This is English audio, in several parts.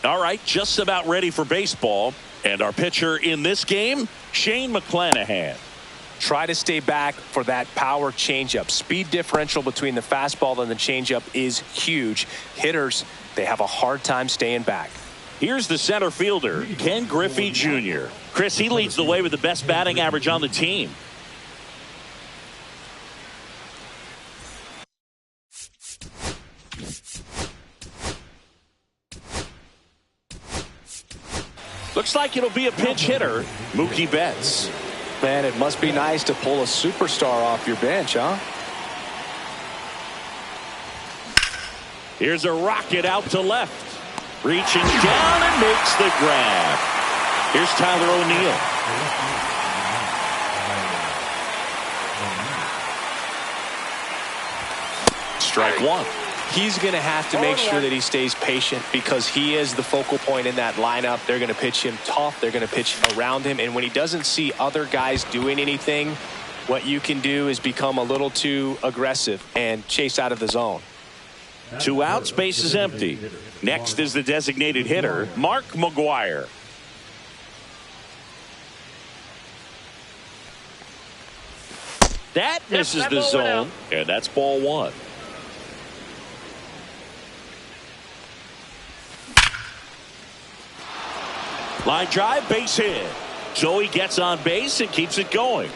All right, just about ready for baseball. And our pitcher in this game, Shane McClanahan. Try to stay back for that power changeup. Speed differential between the fastball and the changeup is huge. Hitters, they have a hard time staying back. Here's the center fielder, Ken Griffey Jr. Chris, he leads the way with the best batting average on the team. Looks like it'll be a pinch hitter, Mookie Betts. Man, it must be nice to pull a superstar off your bench, huh? Here's a rocket out to left. Reaching down and makes the grab. Here's Tyler O'Neill. Strike one. He's going to have to make sure that he stays patient because he is the focal point in that lineup. They're going to pitch him tough. They're going to pitch around him. And when he doesn't see other guys doing anything, what you can do is become a little too aggressive and chase out of the zone. 2 outs, base is empty. Next is the designated hitter, Mark McGwire. That misses the zone, and that's ball one. Line drive, base hit. So he gets on base and keeps it going.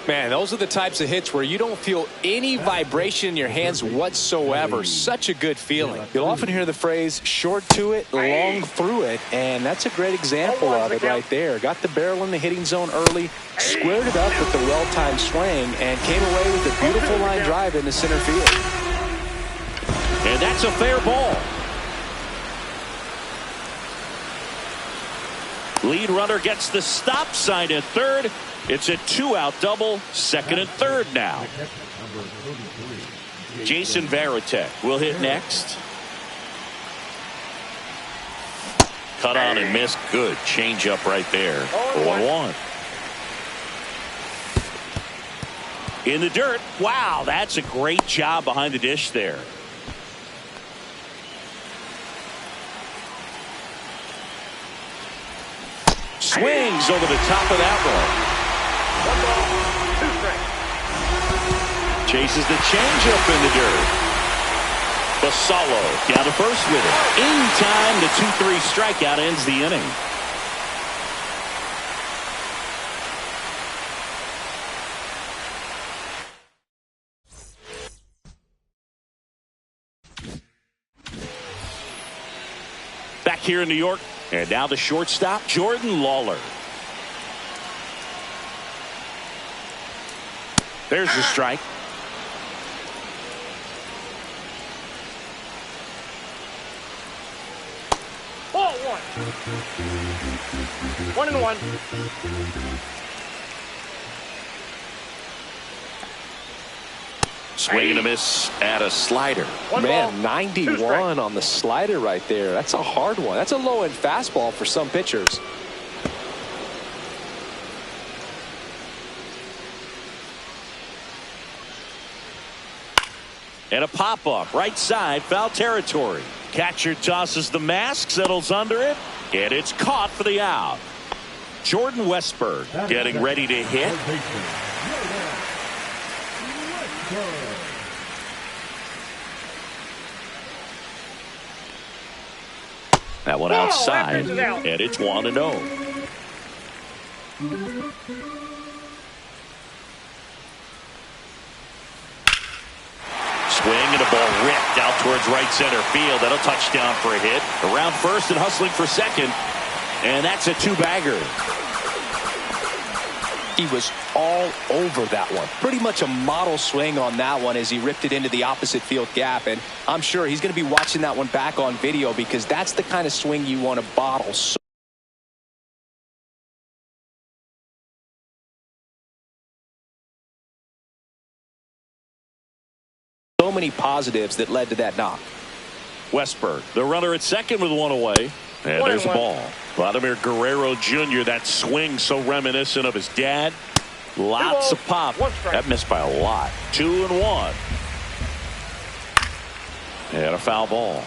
Man, those are the types of hits where you don't feel any vibration in your hands whatsoever. Such a good feeling. You'll often hear the phrase short to it, long through it, and that's a great example of it right there. Got the barrel in the hitting zone early, squared it up with the well-timed swing, and came away with a beautiful line drive into center field. And that's a fair ball. Lead runner gets the stop sign at third. It's a 2-out double, second and third now. Jason Varitek will hit next. Cut on and missed. Good changeup right there. 1-1. In the dirt. Wow, that's a great job behind the dish there. Swings over the top of that one. Chases the changeup in the dirt. Basallo down to first with it. In time, the 2-3 strikeout ends the inning. Back here in New York, and now the shortstop, Jordan Lawler. There's the strike. Ball one. 1-1. Swing and a miss at a slider. Man, 91 on the slider right there. That's a hard one. That's a low-end fastball for some pitchers. And a pop-up right side, foul territory. Catcher tosses the mask, settles under it, and it's caught for the out. Jordan Westberg getting ready to hit. That one outside, and it's 1-0. Swing and a ball ripped out towards right center field. That'll touch down for a hit. Around first and hustling for second. And that's a 2-bagger. He was all over that one. Pretty much a model swing on that one as he ripped it into the opposite field gap. And I'm sure he's going to be watching that one back on video because that's the kind of swing you want to bottle. So many positives that led to that knock. Westberg, the runner at second with one away. And there's the ball. Vladimir Guerrero Jr., that swing so reminiscent of his dad. Lots of pop. That missed by a lot. 2-1. And a foul ball.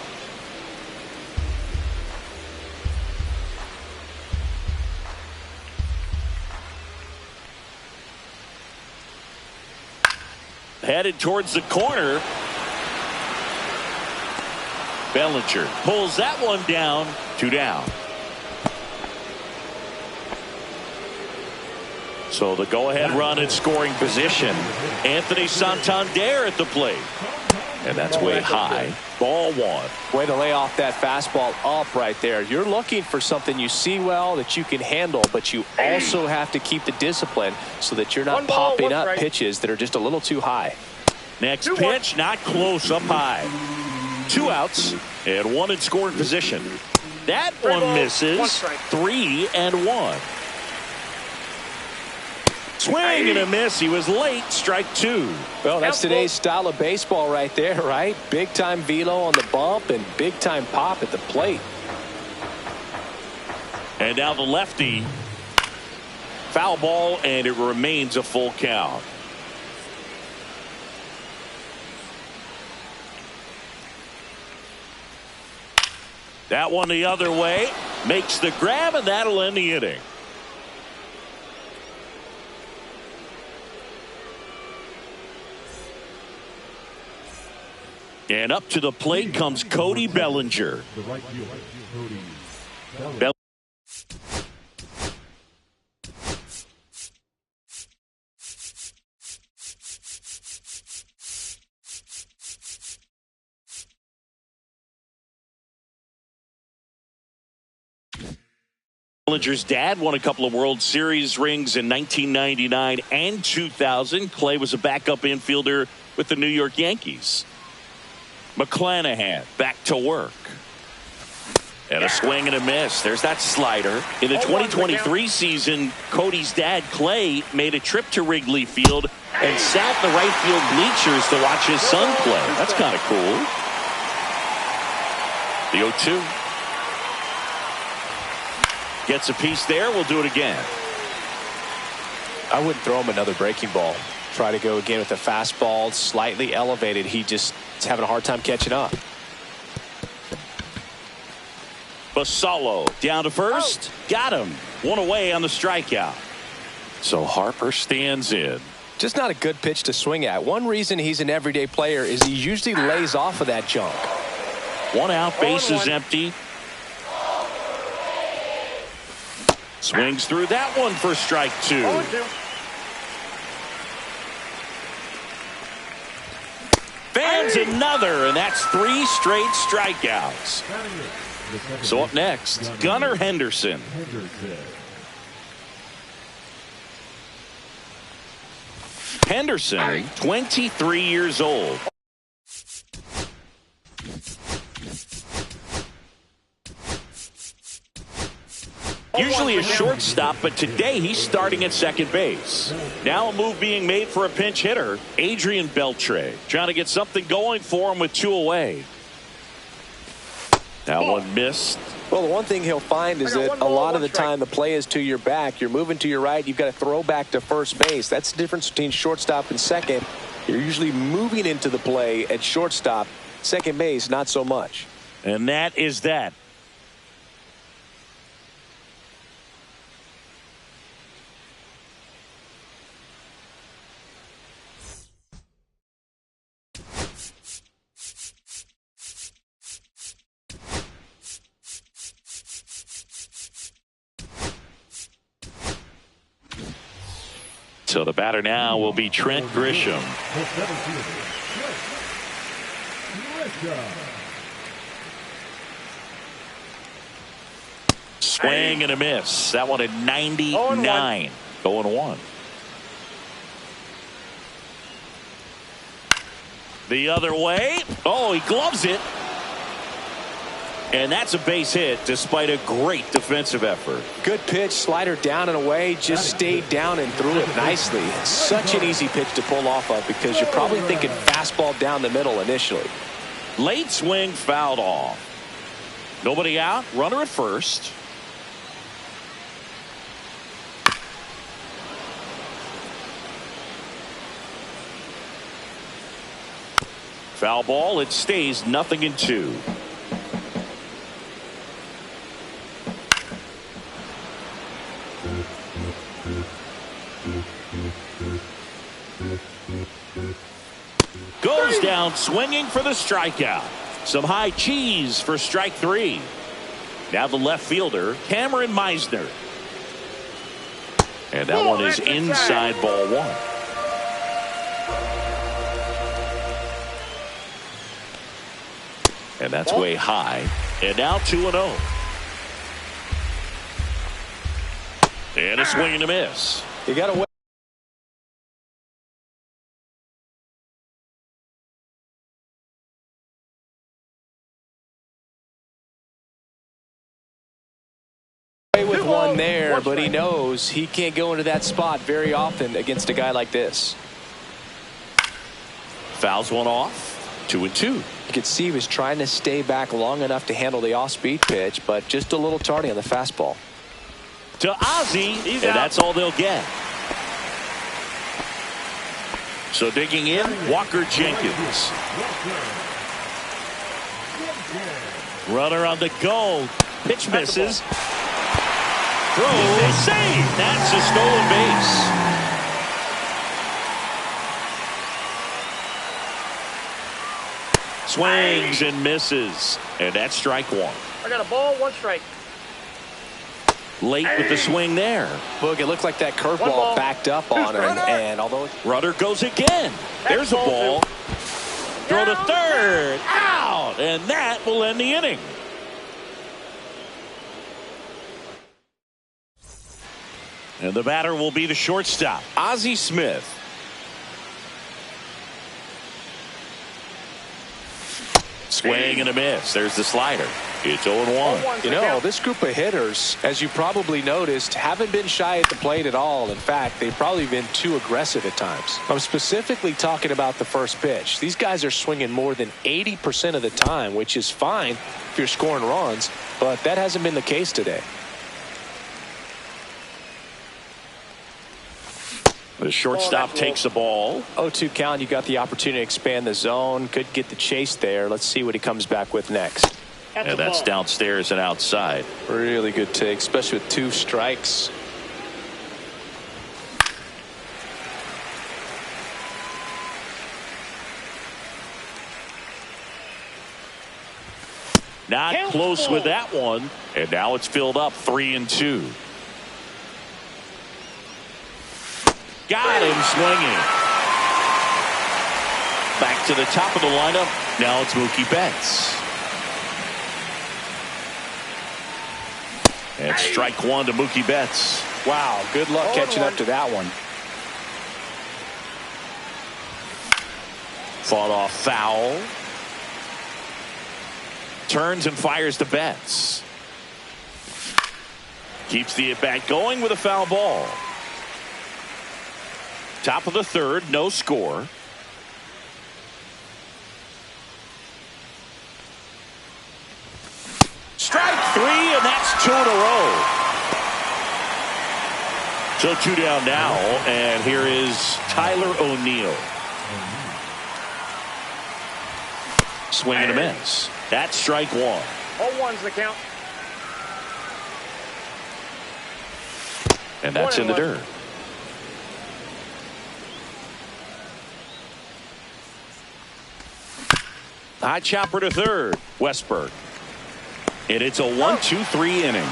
headed towards the corner. Bellinger pulls that one down. 2 down. So the go-ahead run in scoring position. Anthony Santander at the plate. And that's way high. Ball 1. Way to lay off that fastball up right there. You're looking for something you see well that you can handle, but you also have to keep the discipline so that you're not popping up pitches that are just a little too high. Next pitch, not close, up high. 2 outs and 1 in scoring position. That one misses. 3-1. Swing and a miss. He was late. Strike 2. Well, that's today's style of baseball right there, right? Big time velo on the bump and big time pop at the plate. And now the lefty. Foul ball, and it remains a full count. That one the other way. Makes the grab, and that'll end the inning. And up to the plate comes Cody Bellinger. Bellinger's dad won a couple of World Series rings in 1999 and 2000. Clay was a backup infielder with the New York Yankees. McClanahan back to work. And a swing and a miss. There's that slider. In the 2023 season, Cody's dad, Clay, made a trip to Wrigley Field and sat in the right field bleachers to watch his son play. That's kind of cool. The 0-2. Gets a piece there. We'll do it again. I wouldn't throw him another breaking ball. Try to go again with a fastball, slightly elevated. He just is having a hard time catching up. Basallo down to first. Got him. 1 away on the strikeout. So Harper stands in. Just not a good pitch to swing at. One reason he's an everyday player is he usually lays off of that junk. 1 out, base is empty. Swings through that one for strike 2. Fans another, and that's 3 straight strikeouts. So up next, Gunnar Henderson. Henderson, 23 years old. Usually a shortstop, but today he's starting at second base. Now a move being made for a pinch hitter, Adrian Beltre, trying to get something going for him with 2 away. That one missed. Well, the one thing he'll find is that a lot of the time the play is to your back. You're moving to your right. You've got to throw back to first base. That's the difference between shortstop and second. You're usually moving into the play at shortstop. Second base, not so much. And that is that. So the batter now will be Trent Grisham. Swing and a miss. That one at 99. 0-1. The other way. Oh, he gloves it. And that's a base hit despite a great defensive effort. Good pitch, slider down and away, just stayed down and threw it nicely. Such an easy pitch to pull off of because you're probably thinking fastball down the middle initially. Late swing fouled off. Nobody out, runner at first. Foul ball, it stays 0-2. count, swinging for the strikeout. Some high cheese for strike 3. Now the left fielder, Cameron Meisner. And that one is inside ball 1. And that's way high. And now 2-0. And a swing and a miss. You got to wait. With one there, but he knows he can't go into that spot very often against a guy like this. Fouls one off. 2-2. You could see he was trying to stay back long enough to handle the off-speed pitch, but just a little tardy on the fastball. To Ozzie, and that's all they'll get. So digging in, Walker Jenkins. Runner on the go. Pitch misses. Throw, save. That's a stolen base. Swings and misses. And that's strike 1. I got a ball, 1 strike. Late with the swing there. Boog, it looked like that curveball backed up on him, and although runner goes again. There's a ball. Throw to third. Out. And that will end the inning. And the batter will be the shortstop, Ozzie Smith. Swing and a miss. There's the slider. It's 0-1. You know, this group of hitters, as you probably noticed, haven't been shy at the plate at all. In fact, they've probably been too aggressive at times. I'm specifically talking about the first pitch. These guys are swinging more than 80% of the time, which is fine if you're scoring runs, but that hasn't been the case today. The shortstop takes the ball. 0-2 count. You got the opportunity to expand the zone. Could get the chase there. Let's see what he comes back with next. And that's downstairs and outside. Really good take, especially with 2 strikes. Not close with that one. And now it's filled up 3-2. Got him swinging. Back to the top of the lineup. Now it's Mookie Betts. And strike 1 to Mookie Betts. Wow, good luck catching up to that one. Fought off foul. Turns and fires to Betts. Keeps the at-bat going with a foul ball. Top of the 3rd, no score. Strike 3, and that's 2 in a row. So 2 down now, and here is Tyler O'Neill. Swing and a miss. That's strike 1. 0-1's the count. And that's in the dirt. High chopper to 3rd, Westberg. And it's a 1-2-3 inning.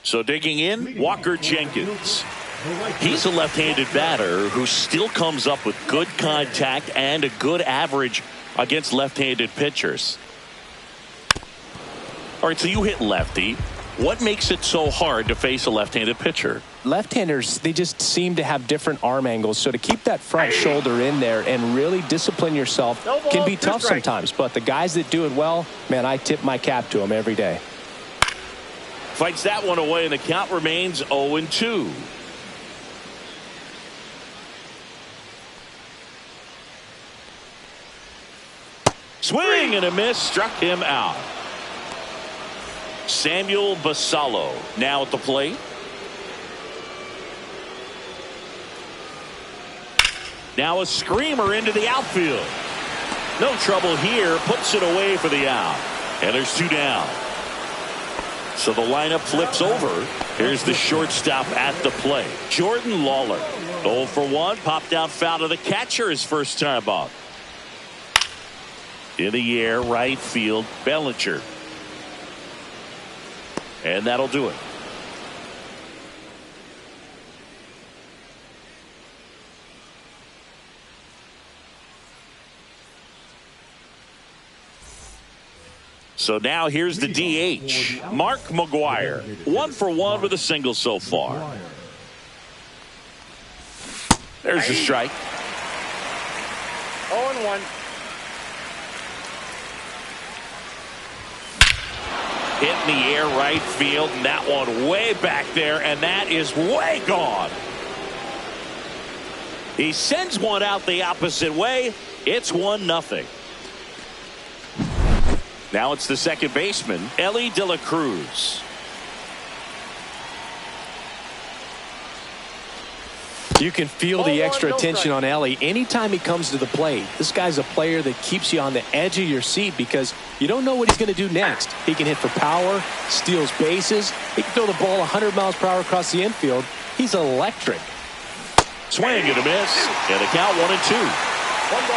So digging in, Walker Jenkins. He's a left-handed batter who still comes up with good contact and a good average against left-handed pitchers. All right, so you hit lefty. What makes it so hard to face a left-handed pitcher? Left-handers, they just seem to have different arm angles. So to keep that front shoulder in there and really discipline yourself can be tough sometimes. But the guys that do it well, man, I tip my cap to them every day. Fights that one away, and the count remains 0-2. Swing and a miss, struck him out. Samuel Basallo now at the plate. Now a screamer into the outfield. No trouble here. Puts it away for the out. And there's 2 down. So the lineup flips over. Here's the shortstop at the plate, Jordan Lawler. 0 for 1. Popped out foul to the catcher his first time up. In the air, right field, Bellinger. And that'll do it. So now here's the DH, Mark McGwire. 1 for 1 with a single so far. There's the strike. 0-1. Hit in the air right field, and that one way back there, and that is way gone. He sends one out the opposite way. It's 1-0. Now it's the second baseman, Ellie De La Cruz. You can feel the extra attention on Ellie anytime he comes to the plate. This guy's a player that keeps you on the edge of your seat because you don't know what he's going to do next. He can hit for power, steals bases. He can throw the ball 100 miles per hour across the infield. He's electric. Swing and a miss, and a count 1-2.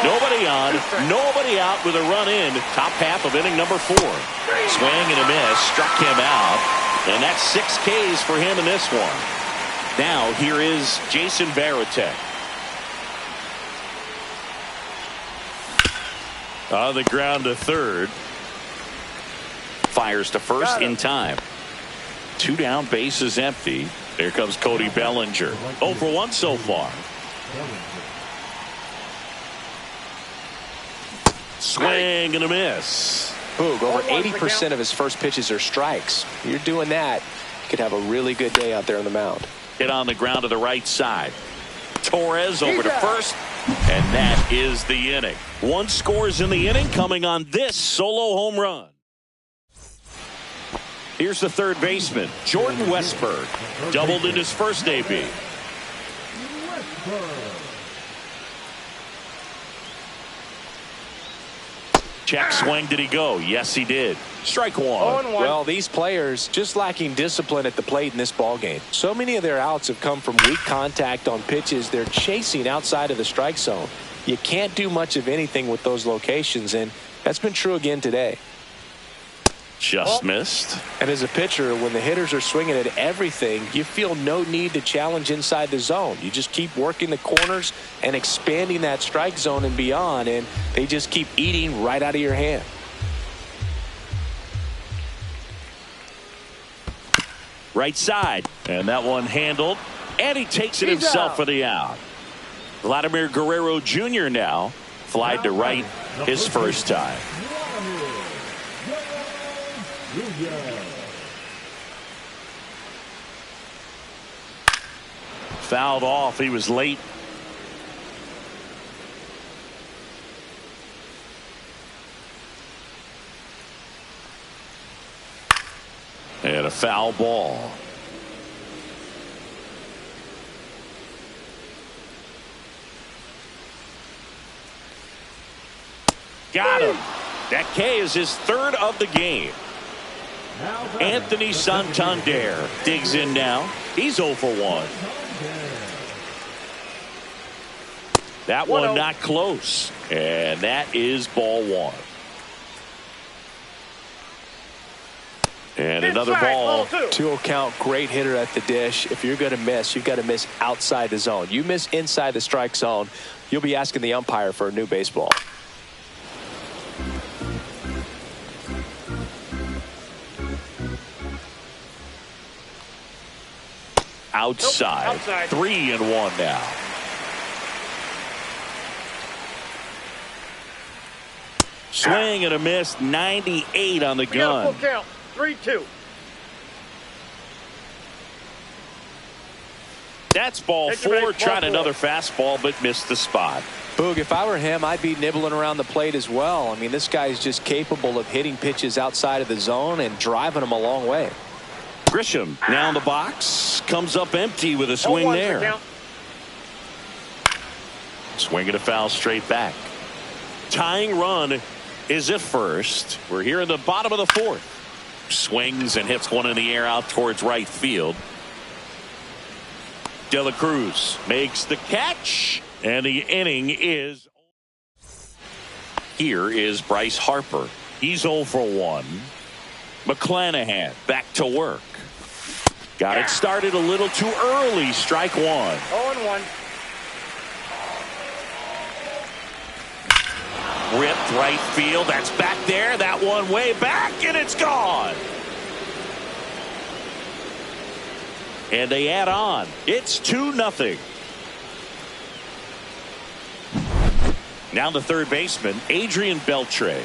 Nobody on, nobody out with a run in. Top half of inning number 4. Swing and a miss, struck him out, and that's 6 Ks for him in this one. Now here is Jason Varitek. On the ground to third. Fires to first in time. 2 down, bases empty. There comes Cody Bellinger. 0 for 1 so far. Swing and a miss. Boog, over 80% of his first pitches are strikes. You're doing that, you could have a really good day out there on the mound. Hit on the ground to the right side. Torres over to first, and that is the inning. 1 scores in the inning coming on this solo home run. Here's the third baseman, Jordan Westburg. Doubled in his first AB. Check swing. Did he go? Yes, he did. Strike 1. Well, these players just lacking discipline at the plate in this ball game. So many of their outs have come from weak contact on pitches they're chasing outside of the strike zone. You can't do much of anything with those locations, and that's been true again today. Just missed. And as a pitcher, when the hitters are swinging at everything, you feel no need to challenge inside the zone. You just keep working the corners and expanding that strike zone and beyond, and they just keep eating right out of your hand. Right side, and that one handled, and he takes it himself for the out. Vladimir Guerrero Jr. now flied to right his first time. Fouled off. He was late. And a foul ball. Got him. That K is his 3rd of the game. Anthony Santander digs in now. He's 0 for 1. That one not close. And that is ball 1. And another ball. 2-0 count. Great hitter at the dish. If you're going to miss, you've got to miss outside the zone. You miss inside the strike zone, you'll be asking the umpire for a new baseball. Outside. 3-1 now. Swing and a miss. 98 on the gun. Full count. 3-2. That's ball 4. Tried another fastball, but missed the spot. Boog, if I were him, I'd be nibbling around the plate as well. I mean, this guy's just capable of hitting pitches outside of the zone and driving them a long way. Grisham now in the box, comes up empty with a swing there. Swing and a foul straight back. Tying run is at first. We're here in the bottom of the fourth. Swings and hits one in the air out towards right field. De La Cruz makes the catch, and the inning is. Here is Bryce Harper. He's 0 for 1. McClanahan back to work. Got it started a little too early. Strike 1. 0-1. Ripped right field. That's back there. That one way back, and it's gone. And they add on. It's 2-0. Now the third baseman, Adrian Beltre.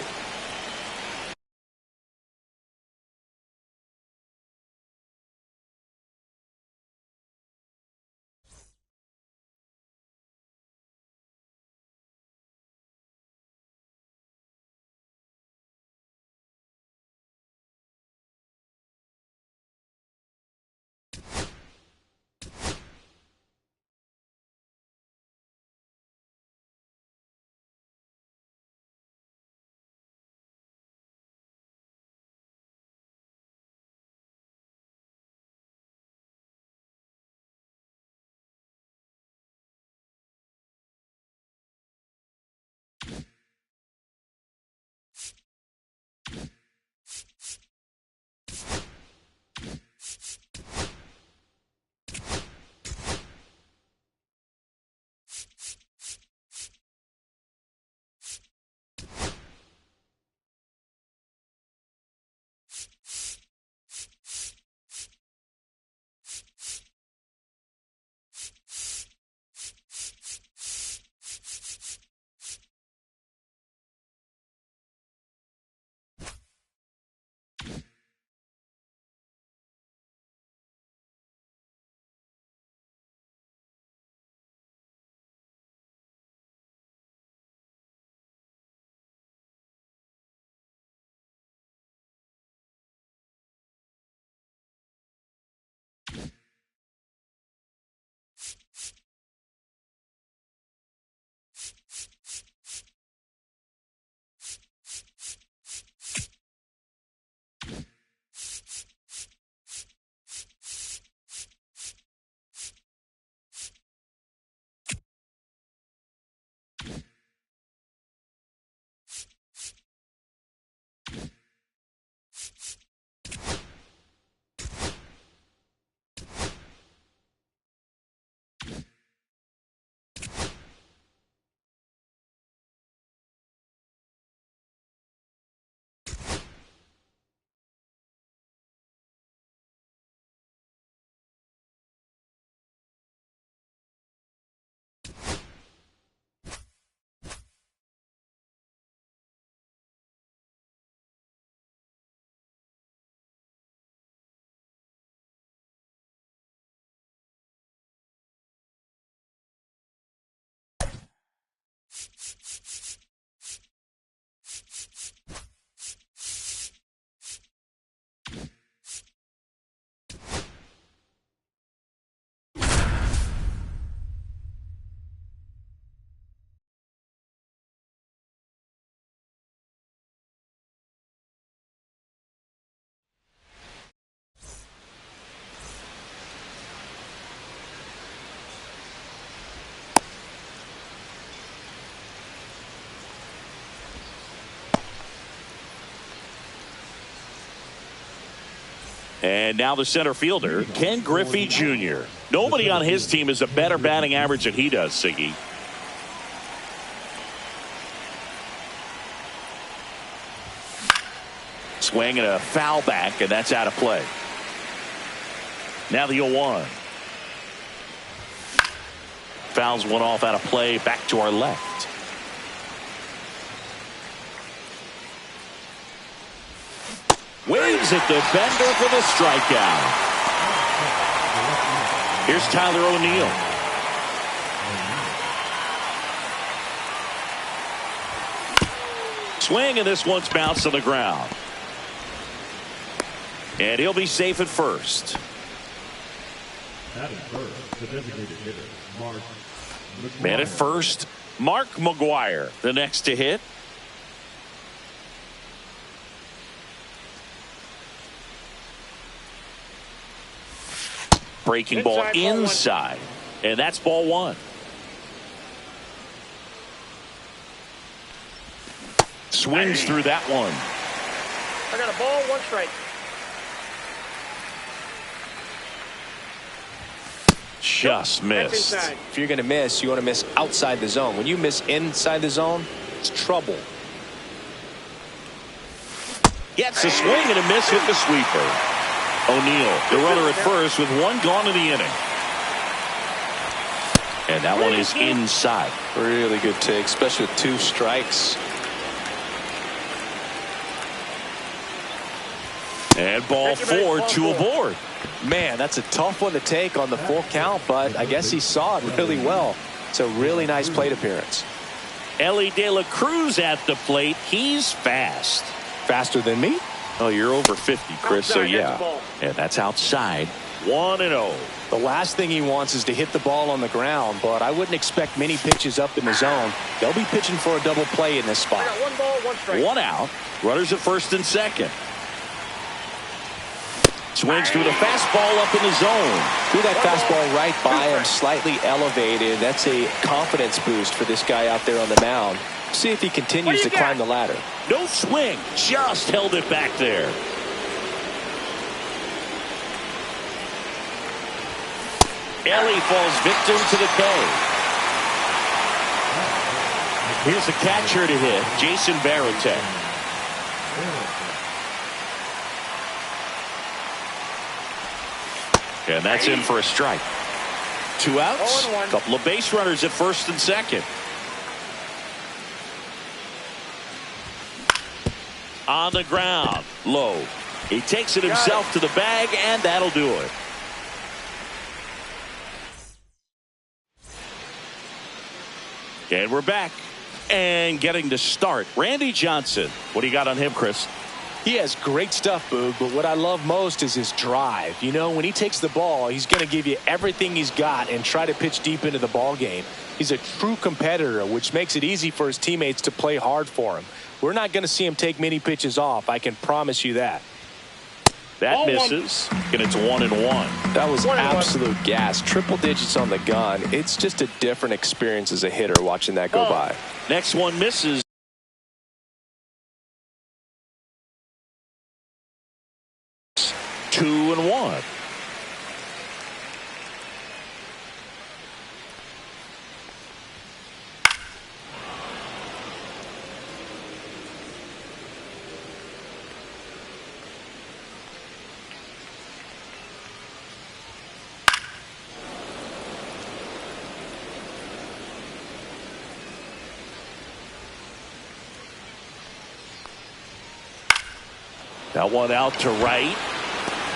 And now the center fielder, Ken Griffey Jr. Nobody on his team has a better batting average than he does, Siggy. Swing and a foul back, and that's out of play. Now the 0-1. Fouls one off out of play, back to our left. Waves at the bender for the strikeout. Here's Tyler O'Neill. Swing, and this one's bounced to the ground. And he'll be safe at first. Man at first, Mark McGwire, the next to hit. Breaking ball inside. And that's ball one. Swings through that one. I got a ball, 1 strike. Just missed. If you're going to miss, you want to miss outside the zone. When you miss inside the zone, it's trouble. Gets a swing and a miss with the sweeper. O'Neill, the runner at first with 1 gone in the inning. And that one is inside. Really good take, especially with 2 strikes. And ball 4, 2 aboard. Man, that's a tough one to take on the full count, but I guess he saw it really well. It's a really nice plate appearance. Ellie De La Cruz at the plate. He's fast. Faster than me? Oh, you're over 50, Chris, so yeah. And that's outside. 1-0. The last thing he wants is to hit the ball on the ground, but I wouldn't expect many pitches up in the zone. They'll be pitching for a double play in this spot. I got 1 ball, 1 strike. 1 out. Runners at first and second. Swings through the fastball up in the zone. Threw that fastball right by him, slightly elevated. That's a confidence boost for this guy out there on the mound. See if he continues to climb the ladder. No swing, just held it back there. Ellie falls victim to the K. Here's the catcher to hit, Jason Varitek. And that's in for a strike. 2 outs. A couple of base runners at first and second. On the ground. Low. He takes it himself to the bag, and that'll do it. And we're back. And getting to start, Randy Johnson. What do you got on him, Chris? He has great stuff, Boog, but what I love most is his drive. You know, when he takes the ball, he's going to give you everything he's got and try to pitch deep into the ball game. He's a true competitor, which makes it easy for his teammates to play hard for him. We're not going to see him take many pitches off. I can promise you that. That misses, and it's 1-1. That was absolute gas. Triple digits on the gun. It's just a different experience as a hitter watching that go by. Next one misses. 2-1. That one out to right.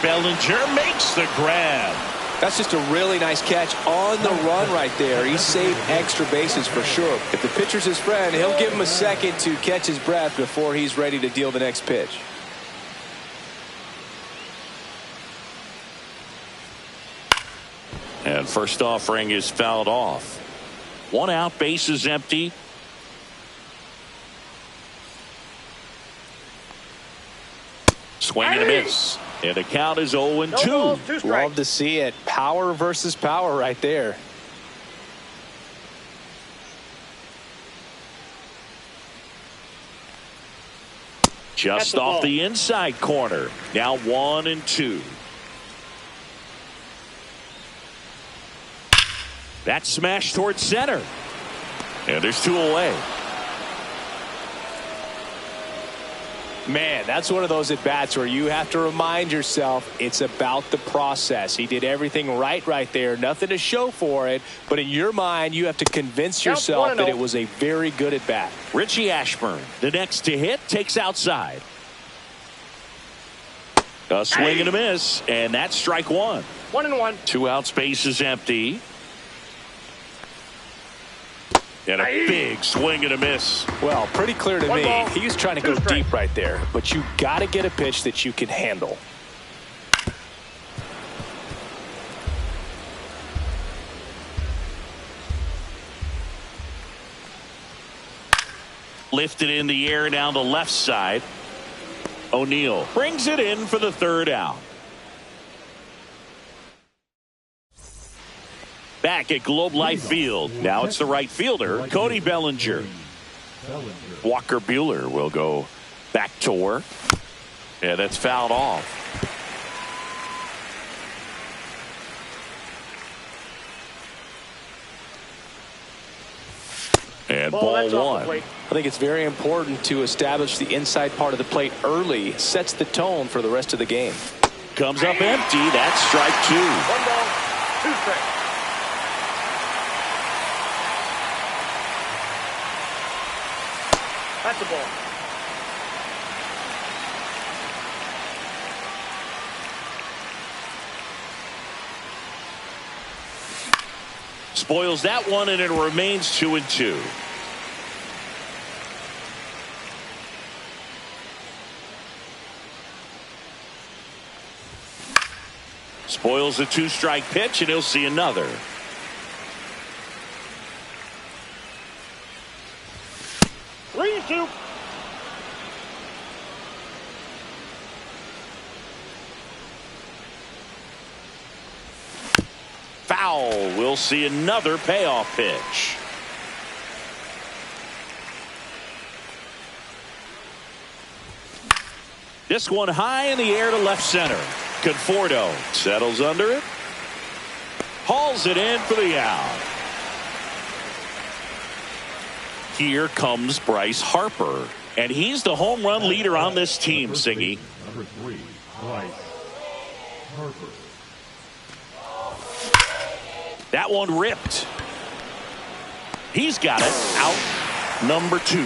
Bellinger makes the grab. That's just a really nice catch on the run right there. He saved extra bases for sure. If the pitcher's his friend, he'll give him a second to catch his breath before he's ready to deal the next pitch. And first offering is fouled off. 1 out, bases empty. Swing and a miss. And the count is 0-2. Love to see it. Power versus power right there. Just off the inside corner. Now 1-2. That smash towards center. And there's 2 away. Man, that's one of those at-bats where you have to remind yourself it's about the process. He did everything right there. Nothing to show for it. But in your mind, you have to convince yourself that it was a very good at-bat. Richie Ashburn, the next to hit, takes outside. A swing and a miss. And that's strike 1. 1-1. 2 outs, base is empty. And a big swing and a miss. Well, pretty clear to me. He was trying to go deep right there. But you got to get a pitch that you can handle. Lifted in the air down the left side. O'Neill brings it in for the third out. Back at Globe Life Field. Now it's the right fielder, Cody Bellinger. Walker Buehler will go back to work. Yeah, that's fouled off. And ball one. I think it's very important to establish the inside part of the plate early. Sets the tone for the rest of the game. Comes up empty. That's strike two. 1 ball, 2 strikes. That's a ball. Spoils that one, and it remains 2-2. Spoils the 2-strike pitch, and he'll see another. Three, two. Foul. We'll see another payoff pitch. This one high in the air to left center. Conforto settles under it. Hauls it in for the out. Here comes Bryce Harper. And he's the home run leader on this team, Singy. Number 3, Bryce Harper. That one ripped. He's got it. Out number 2.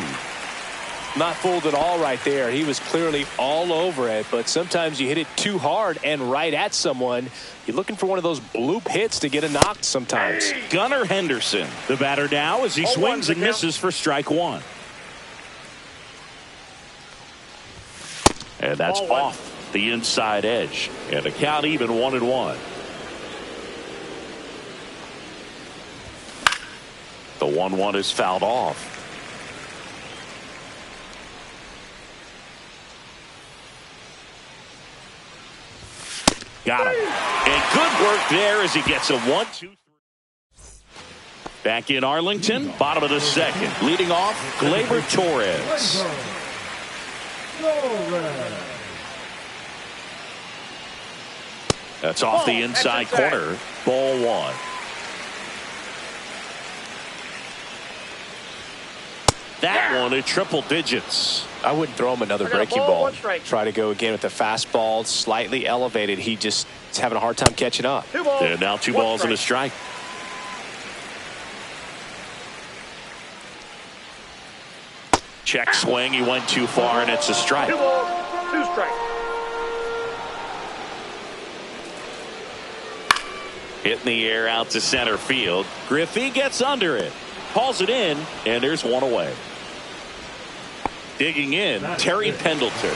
Not fooled at all right there. He was clearly all over it, but sometimes you hit it too hard and right at someone. You're looking for one of those bloop hits to get a knock sometimes. Gunnar Henderson, the batter now, as he swings and misses for strike one. And that's off the inside edge. And the count even 1-1. The 1-1 is fouled off. Got him. And good work there as he gets a 1-2-3. Back in Arlington, bottom of the second. Leading off, Gleyber Torres. That's off the inside corner. Ball one. That one at triple digits. I wouldn't throw him another breaking ball. Try to go again with the fastball, slightly elevated. He just is having a hard time catching up. And now 2 balls and a strike. Check swing. He went too far, and it's a strike. 2 balls, 2 strikes. Hitting the air out to center field. Griffey gets under it. Hauls it in, and there's one away. Digging in, Terry Pendleton.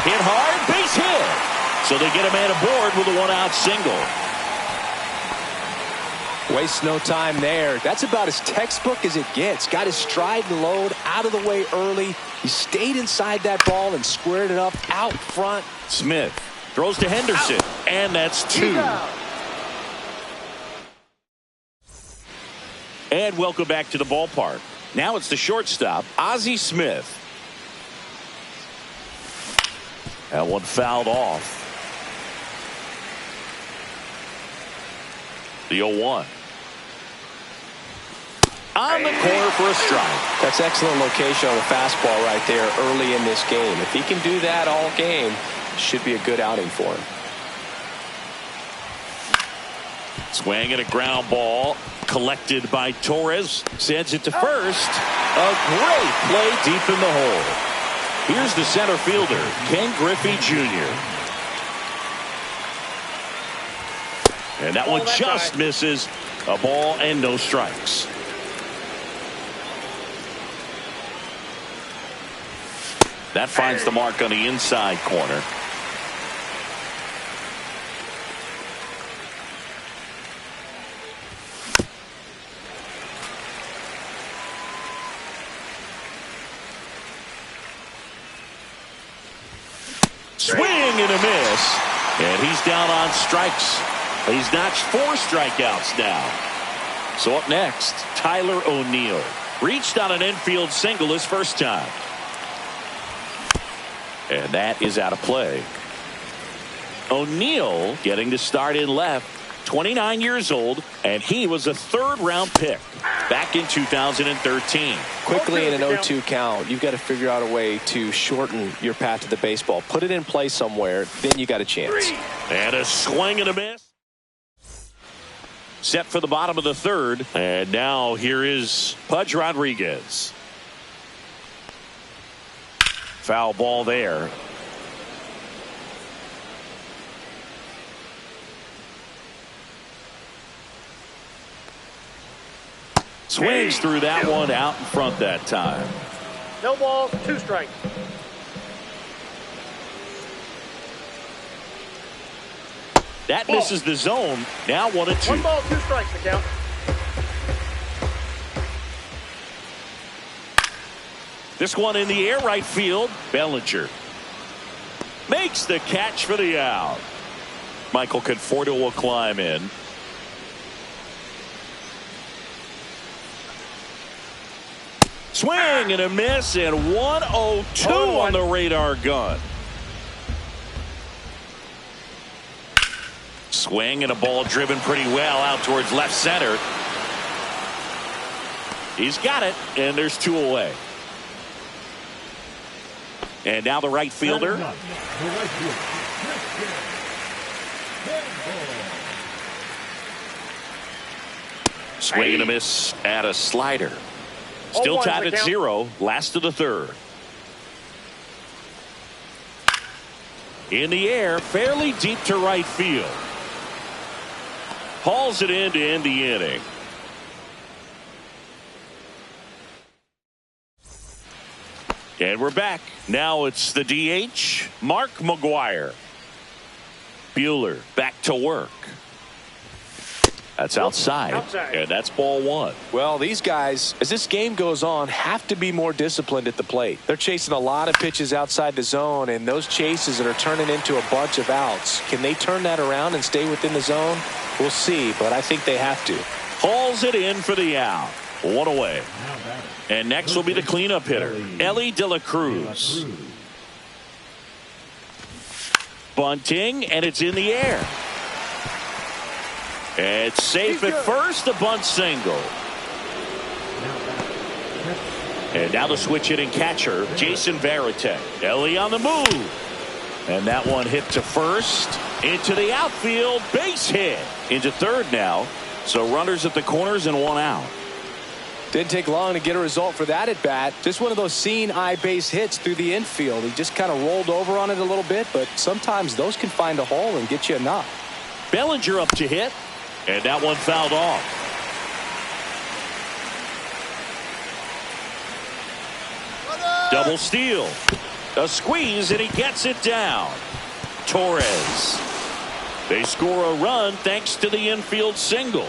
Hit hard, base hit. So they get a man aboard with a 1-out single. Wastes no time there. That's about as textbook as it gets. Got his stride and load out of the way early. He stayed inside that ball and squared it up out front. Smith throws to Henderson, and that's 2. And welcome back to the ballpark. Now it's the shortstop, Ozzie Smith. That one fouled off. The 0-1. On the corner for a strike. That's excellent location on the fastball right there early in this game. If he can do that all game, should be a good outing for him. Swing and a ground ball collected by Torres. Sends it to first. A great play deep in the hole. Here's the center fielder, Ken Griffey Jr. And that one just misses. A ball and no strikes. That finds the mark on the inside corner. swing and a miss. And he's down on strikes. He's notched 4 strikeouts now. So up next, Tyler O'Neill. Reached on an infield single his first time. And that is out of play. O'Neill getting to start in left. 29 years old, and he was a 3rd-round pick back in 2013. Quickly in an 0-2 count, you've got to figure out a way to shorten your path to the baseball. Put it in play somewhere, then you got a chance. And a swing and a miss. Set for the bottom of the 3rd, and now here is Pudge Rodriguez. Foul ball there. Swings through that one out in front that time. No balls, 2 strikes. That misses the zone. Now 1-2. 1 ball, 2 strikes to count. This one in the air right field. Bellinger makes the catch for the out. Michael Conforto will climb in. Swing and a miss, and 1-0-2 on the radar gun. Swing and a ball driven pretty well out towards left center. He's got it, and there's 2 away. And now the right fielder. Swing and a miss at a slider. Still tied at 0, last of the 3rd. In the air, fairly deep to right field. Hauls it in to end the inning. And we're back. Now it's the DH, Mark McGwire. Buehler back to work. That's outside. And that's ball 1. Well, these guys, as this game goes on, have to be more disciplined at the plate. They're chasing a lot of pitches outside the zone, and those chases that are turning into a bunch of outs. Can they turn that around and stay within the zone? We'll see, but I think they have to. Hauls it in for the out. 1 away. And next will be the cleanup hitter, Ellie De La Cruz. Bunting, and it's in the air. It's safe at first, a bunt single. And now the switch hitting catcher, Jason Varitek. Ellie on the move. And that one hit to first, into the outfield, base hit. Into 3rd now. So runners at the corners and 1 out. Didn't take long to get a result for that at bat. Just one of those seeing eye base hits through the infield. He just kind of rolled over on it a little bit, but sometimes those can find a hole and get you a knock. Bellinger up to hit. And that one fouled off. Double steal. A squeeze, and he gets it down. Torres. They score a run thanks to the infield single.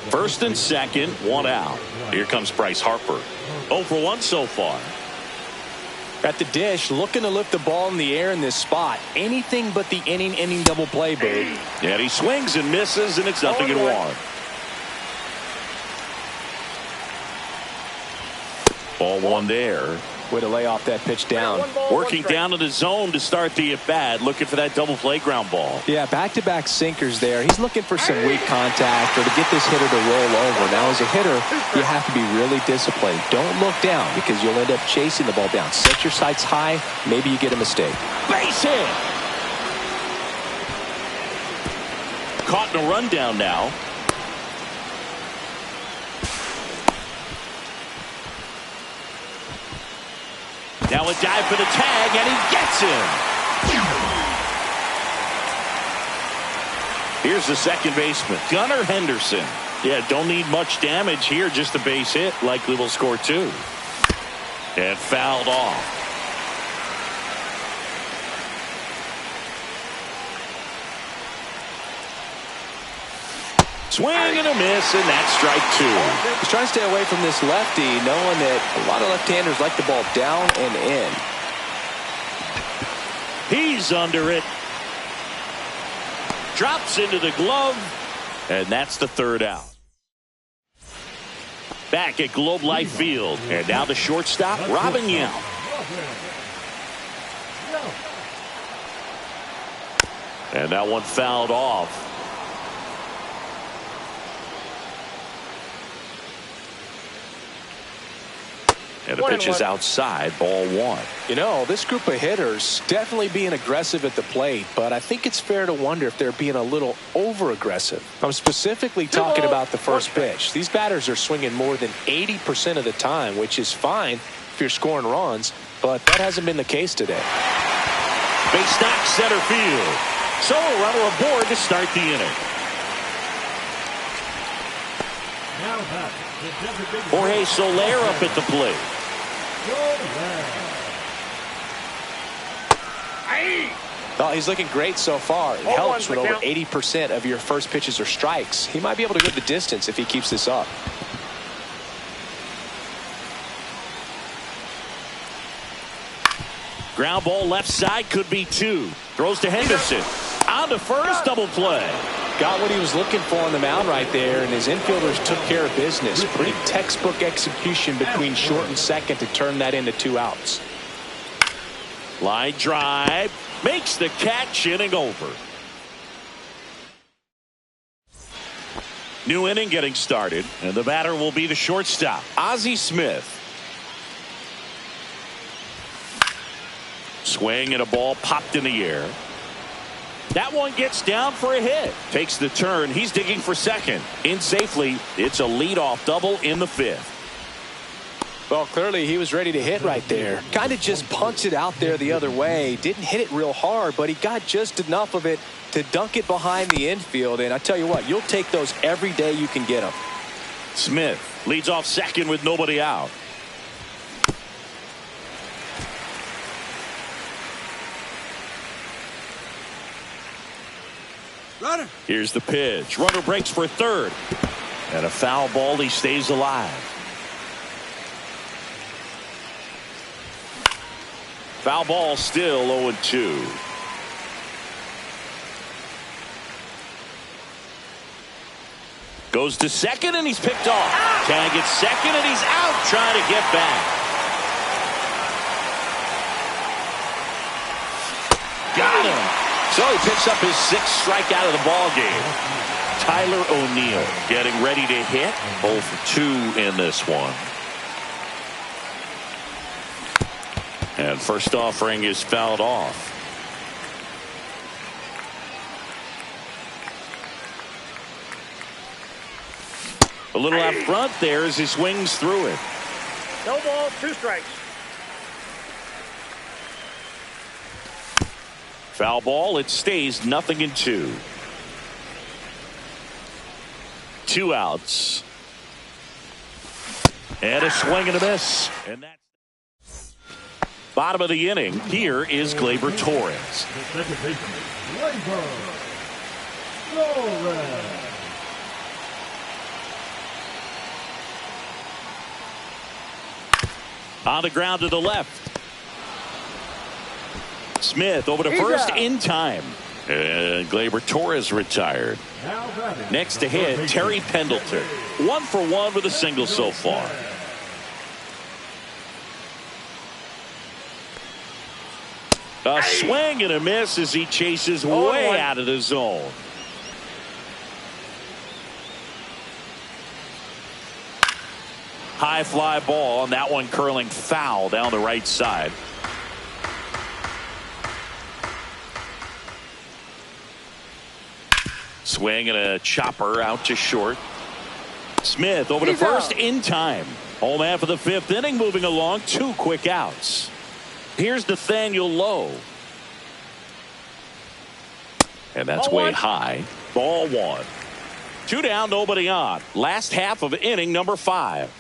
1st and 2nd, 1 out. Here comes Bryce Harper. 0 for 1 so far. At the dish, looking to lift the ball in the air in this spot. Anything but the inning double play, babe. And he swings and misses, and it's 0-1. Ball 1 there. Way to lay off that pitch down. Working down to the zone to start the at-bat, looking for that double play ground ball. Yeah, back-to-back sinkers there. He's looking for some weak contact or to get this hitter to roll over. Now, as a hitter, you have to be really disciplined. Don't look down because you'll end up chasing the ball down. Set your sights high. Maybe you get a mistake. Base hit. Caught in a rundown now. Now a dive for the tag, and he gets him. Here's the second baseman, Gunnar Henderson. Yeah, don't need much damage here, just a base hit. Likely will score 2. And fouled off. Swing and a miss, and that's strike 2. He's trying to stay away from this lefty, knowing that a lot of left-handers like the ball down and in. He's under it. Drops into the glove. And that's the third out. Back at Globe Life Field. And now the shortstop, Robin Yount. And that one fouled off. And the pitch is outside, ball one. You know, this group of hitters definitely being aggressive at the plate, but I think it's fair to wonder if they're being a little over-aggressive. I'm specifically talking about the first pitch. These batters are swinging more than 80% of the time, which is fine if you're scoring runs, but that hasn't been the case today. Base knock center field. So a runner aboard to start the inning. Jorge Soler up at the plate. Oh, he's looking great so far. It helps when over 80% of your first pitches are strikes. He might be able to go the distance if he keeps this up. Ground ball left side, could be two. Throws to Henderson. On to first, double play. Got what he was looking for on the mound right there, and his infielders took care of business. Pretty textbook execution between short and second to turn that into 2 outs. Line drive. Makes the catch, inning over. New inning getting started, and the batter will be the shortstop, Ozzie Smith. Swing and a ball popped in the air. That one gets down for a hit. Takes the turn. He's digging for second. In safely. It's a leadoff double in the 5th. Well, clearly he was ready to hit right there. Kind of just punched it out there the other way. Didn't hit it real hard, but he got just enough of it to dunk it behind the infield. And I tell you what, you'll take those every day you can get them. Smith leads off second with nobody out. Runner. Here's the pitch. Runner breaks for third. And a foul ball. He stays alive. Foul ball still 0-2. Goes to second and he's picked off. Can get second and he's out trying to get back. Got him. So he picks up his 6th strikeout of the ball game. Tyler O'Neill getting ready to hit. 0 for 2 in this one. And first offering is fouled off. A little out front there as he swings through it. No balls, 2 strikes. Foul ball. It stays 0-2. 2 outs. And a swing and a miss. And that's bottom of the inning. Here is Gleyber Torres. On the ground to the left. Smith over to first in time. And Gleyber Torres retired. Next to hit, Terry Pendleton. 1 for 1 with a single so far. A swing and a miss as he chases way out of the zone. High fly ball, and that one curling foul down the right side. Swing and a chopper out to short. Smith over to first in time. Home half of the 5th inning moving along. 2 quick outs. Here's Nathaniel Lowe. And that's way high. Ball 1. 2 down, nobody on. Last half of inning number 5.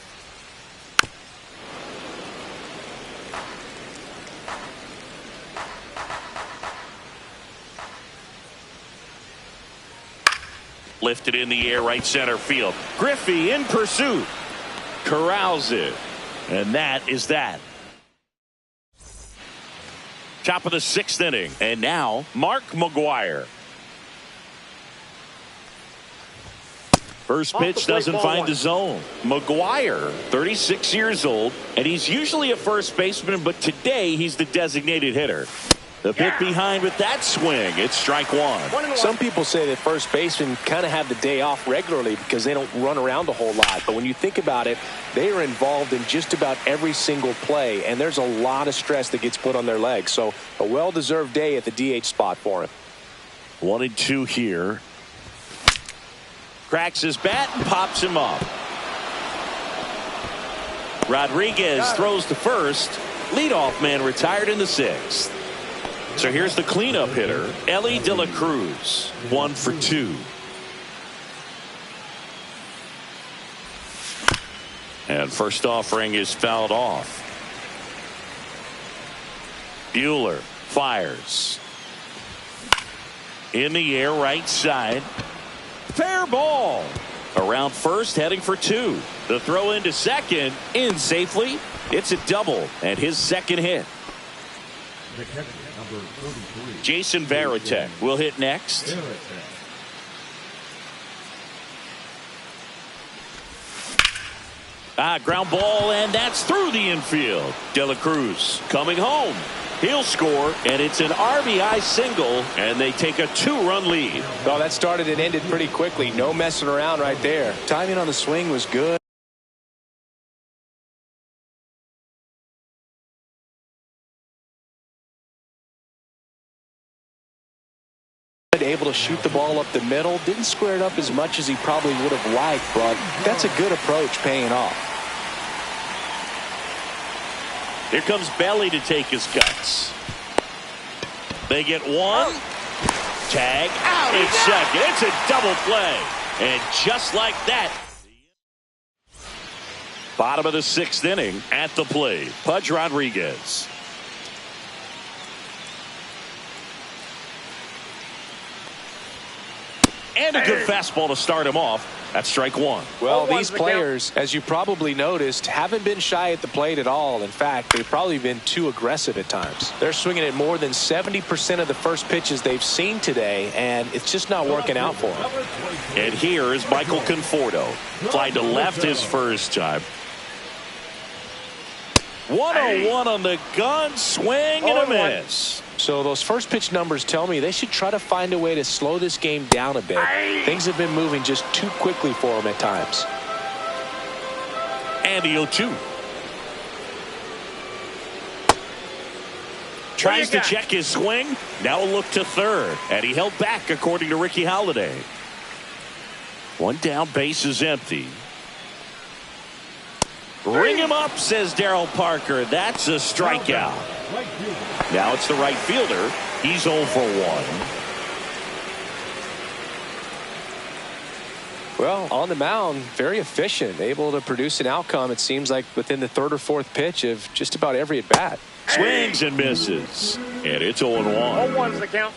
Lifted in the air, right center field. Griffey in pursuit. Corrals it. And that is that. Top of the 6th inning. And now, Mark McGwire. First pitch doesn't find the zone. McGwire, 36 years old, and he's usually a first baseman, but today he's the designated hitter. The pick behind with that swing. It's strike one. Some people say that first basemen kind of have the day off regularly because they don't run around a whole lot. But when you think about it, they are involved in just about every single play, and there's a lot of stress that gets put on their legs. So a well-deserved day at the DH spot for him. 1-2 here. Cracks his bat and pops him up. Rodriguez throws to first. Leadoff man retired in the 6th. So here's the cleanup hitter, Ellie De La Cruz, 1 for 2. And first offering is fouled off. Buehler fires. In the air, right side. Fair ball. Around first, heading for 2. The throw into second, in safely. It's a double, and his second hit. Jason Varitek will hit next. Ground ball, and that's through the infield. De La Cruz coming home. He'll score, and it's an RBI single, and they take a 2-run lead. Well, that started and ended pretty quickly. No messing around right there. Timing on the swing was good. Able to shoot the ball up the middle. Didn't square it up as much as he probably would have liked, but that's a good approach paying off. Here comes Belly to take his cuts. They get one. Tag out at second. It's a double play. And just like that, bottom of the 6th inning at the plate, Pudge Rodriguez. And a good fastball to start him off. That's strike one. Well, these players, as you probably noticed, haven't been shy at the plate at all. In fact, they've probably been too aggressive at times. They're swinging at more than 70% of the first pitches they've seen today, and it's just not working out for them. And here is Michael Conforto. Fly to left his first time. 101 on the gun. Swing and a miss. So those first pitch numbers tell me they should try to find a way to slow this game down a bit. Things have been moving just too quickly for them at times. And the 0-2. Tries to check his swing. Now a look to third. And he held back according to Ricky Holiday. One down, base is empty. Ring him up, says Darryl Parker. That's a strikeout. Now it's the right fielder. He's 0 for 1. Well, on the mound, very efficient, able to produce an outcome, it seems like, within the 3rd or 4th pitch of just about every at-bat. Swings and misses. And it's 0-1. 0-1's the count.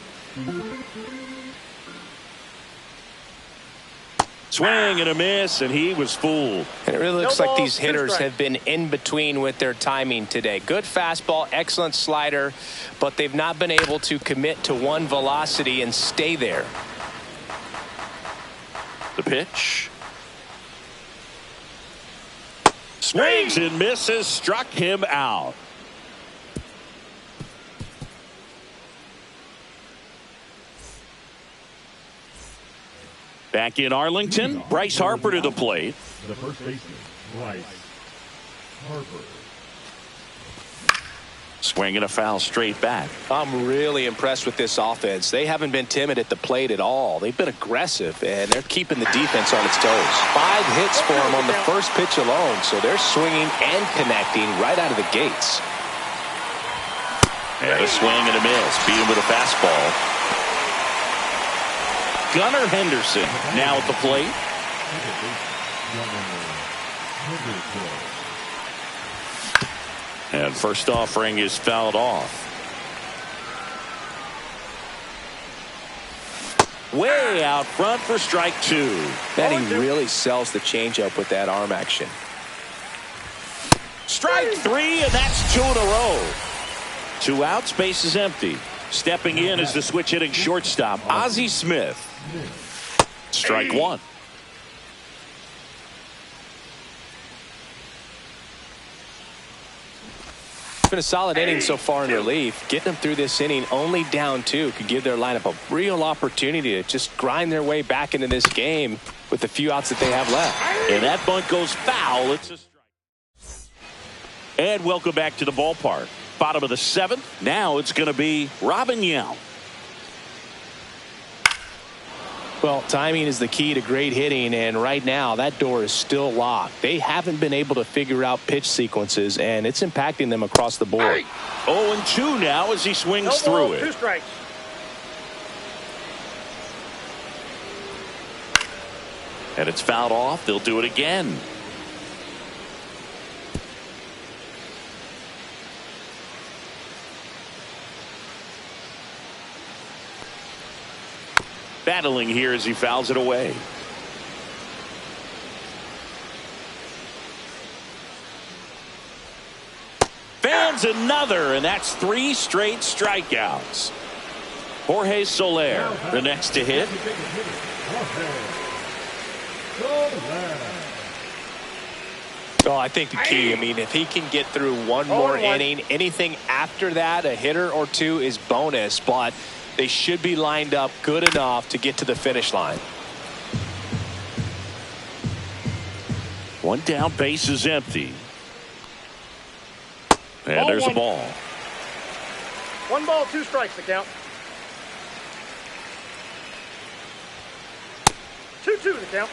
Swing and a miss, and he was fooled. And it really looks like these hitters have been in between with their timing today. Good fastball, excellent slider, but they've not been able to commit to one velocity and stay there. The pitch. Swings and misses, struck him out. Back in Arlington, Bryce Harper to the plate. The first baseman, Bryce Harper. Swing and a foul straight back. I'm really impressed with this offense. They haven't been timid at the plate at all. They've been aggressive, and they're keeping the defense on its toes. 5 hits for them on the first pitch alone, so they're swinging and connecting right out of the gates. And a swing and a miss. Beat him with a fastball. Gunnar Henderson now at the plate. And first offering is fouled off. Way out front for strike 2. That he really sells the changeup with that arm action. Strike 3, and that's 2 in a row. 2 outs, base is empty. Stepping in is the switch hitting shortstop, Ozzie Smith. Strike one. It's been a solid inning so far in relief. Getting them through this inning only down 2 could give their lineup a real opportunity to just grind their way back into this game with the few outs that they have left. And that bunt goes foul. It's a strike. And welcome back to the ballpark. Bottom of the 7th. Now it's going to be Robin Yount. Well, timing is the key to great hitting, and right now that door is still locked. They haven't been able to figure out pitch sequences, and it's impacting them across the board. 0-2 now as he swings No through ball, it. 2 strikes. And it's fouled off. They'll do it again. Battling here as he fouls it away. Fans another, and that's 3 straight strikeouts. Jorge Soler, the next to hit. Well, I think the key, I mean, if he can get through one more inning, anything after that, a hitter or 2 is bonus, but they should be lined up good enough to get to the finish line. 1 down, base is empty. And there's a ball. 1 ball, 2 strikes the count. 2-2 the count.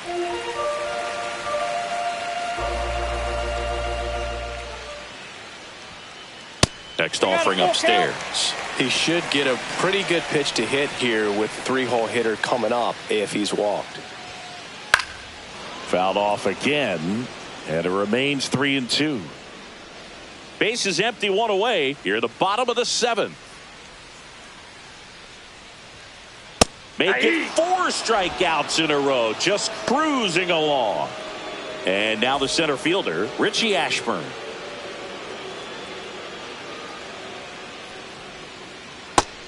Next offering upstairs. He should get a pretty good pitch to hit here with the 3-hole hitter coming up if he's walked. Fouled off again, and it remains 3-2. Base is empty, 1 away. Here, the bottom of the 7th. Making 4 strikeouts in a row, just cruising along. And now the center fielder, Richie Ashburn.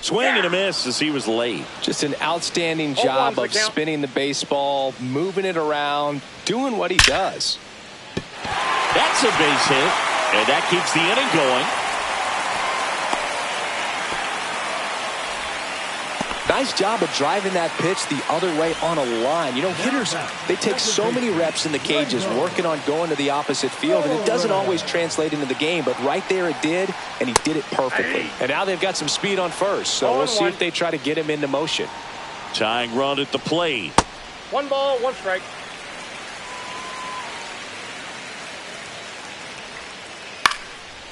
Swing and a miss as he was late. Just an outstanding job of spinning the baseball, moving it around, doing what he does. That's a base hit, and that keeps the inning going. Nice job of driving that pitch the other way on a line. You know, hitters, they take so many reps in the cages working on going to the opposite field, and it doesn't always translate into the game, but right there it did, and he did it perfectly. And now they've got some speed on first, so we'll see if they try to get him into motion. Tying run at the plate. 1 ball, 1 strike.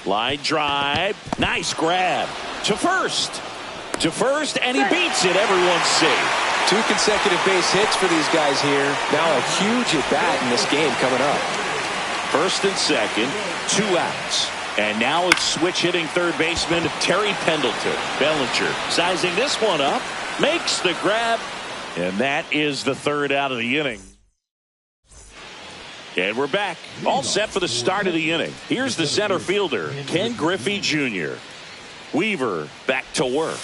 Line drive. Nice grab. To first, and he beats it. Everyone's safe. 2 consecutive base hits for these guys here. Now a huge at-bat in this game coming up. First and second, 2 outs. And now it's switch hitting third baseman Terry Pendleton. Bellinger sizing this one up. Makes the grab. And that is the 3rd out of the inning. And we're back. All set for the start of the inning. Here's the center fielder, Ken Griffey Jr. Weaver back to work.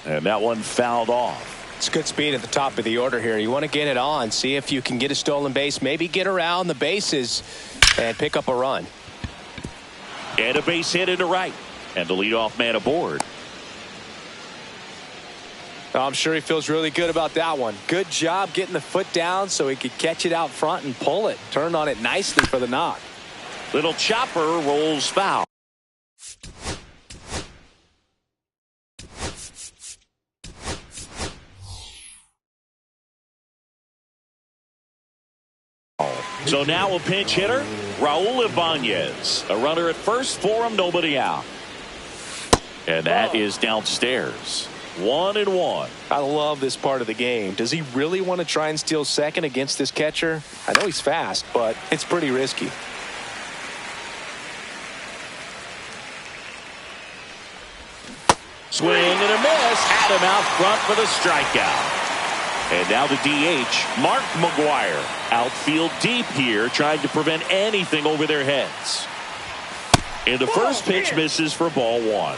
And that one fouled off. It's good speed at the top of the order here. You want to get it on, see if you can get a stolen base, maybe get around the bases and pick up a run. And a base hit into right. And the leadoff man aboard. I'm sure he feels really good about that one. Good job getting the foot down so he could catch it out front and pull it. Turn on it nicely for the knock. Little chopper rolls foul. So now a pinch hitter, Raul Ibanez. A runner at first for him, nobody out. And that is downstairs. 1-1. I love this part of the game. Does he really want to try and steal second against this catcher? I know he's fast, but it's pretty risky. Swing and a miss. Had him out front for the strikeout. And now the DH, Mark McGwire. Outfield deep here, trying to prevent anything over their heads. And the first pitch misses for ball 1.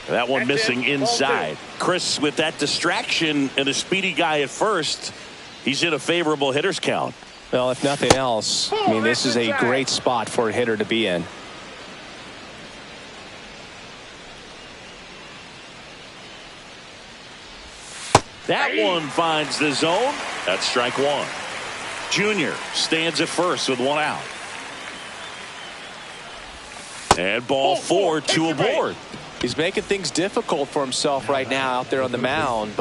That one That's missing it. inside. Chris, with that distraction and a speedy guy at first, he's in a favorable hitter's count. Well, if nothing else, I mean, this is a great spot for a hitter to be in. That one finds the zone. That's strike one. Junior stands at first with one out. And ball four, two aboard. He's making things difficult for himself right now out there on the mound.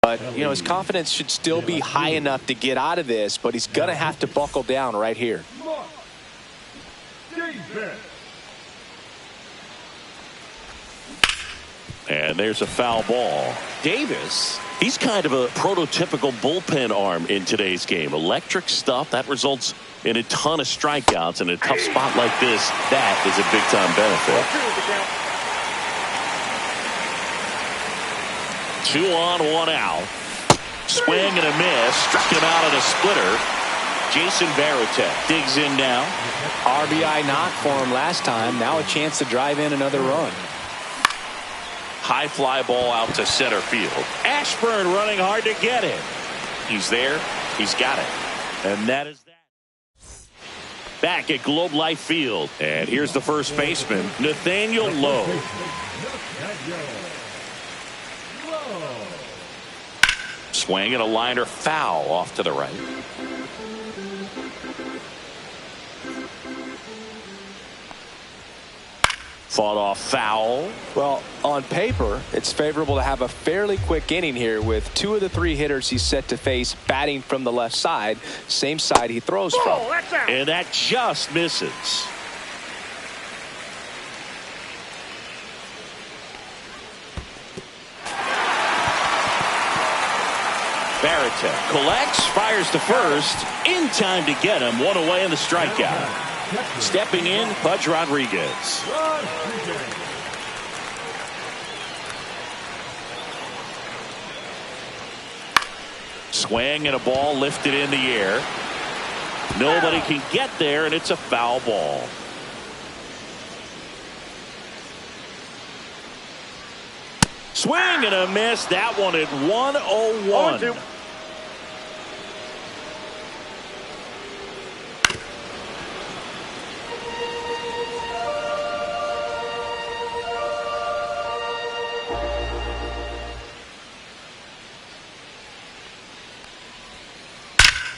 But, you know, his confidence should still be high enough to get out of this, but he's going to have to buckle down right here. And there's a foul ball. Davis, he's kind of a prototypical bullpen arm in today's game. Electric stuff that results in a ton of strikeouts. In a tough spot like this, that is a big-time benefit. 2 on, 1 out. Swing and a miss. Struck him out at a splitter. Jason Varitek digs in now. RBI knock for him last time. Now a chance to drive in another run. High fly ball out to center field. Ashburn running hard to get it. He's there. He's got it. And that is that. Back at Globe Life Field. And here's the first baseman, Nathaniel Lowe. Swing and a liner foul off to the right. Fought off foul. Well, on paper, it's favorable to have a fairly quick inning here with 2 of the 3 hitters he's set to face batting from the left side, same side he throws from. And that just misses. Varitek collects, fires to first, in time to get him. 1 away in the strikeout. Stepping in, Pudge Rodriguez. Swing and a ball lifted in the air. Nobody can get there, and it's a foul ball. Swing and a miss. That one at 101. 0-2.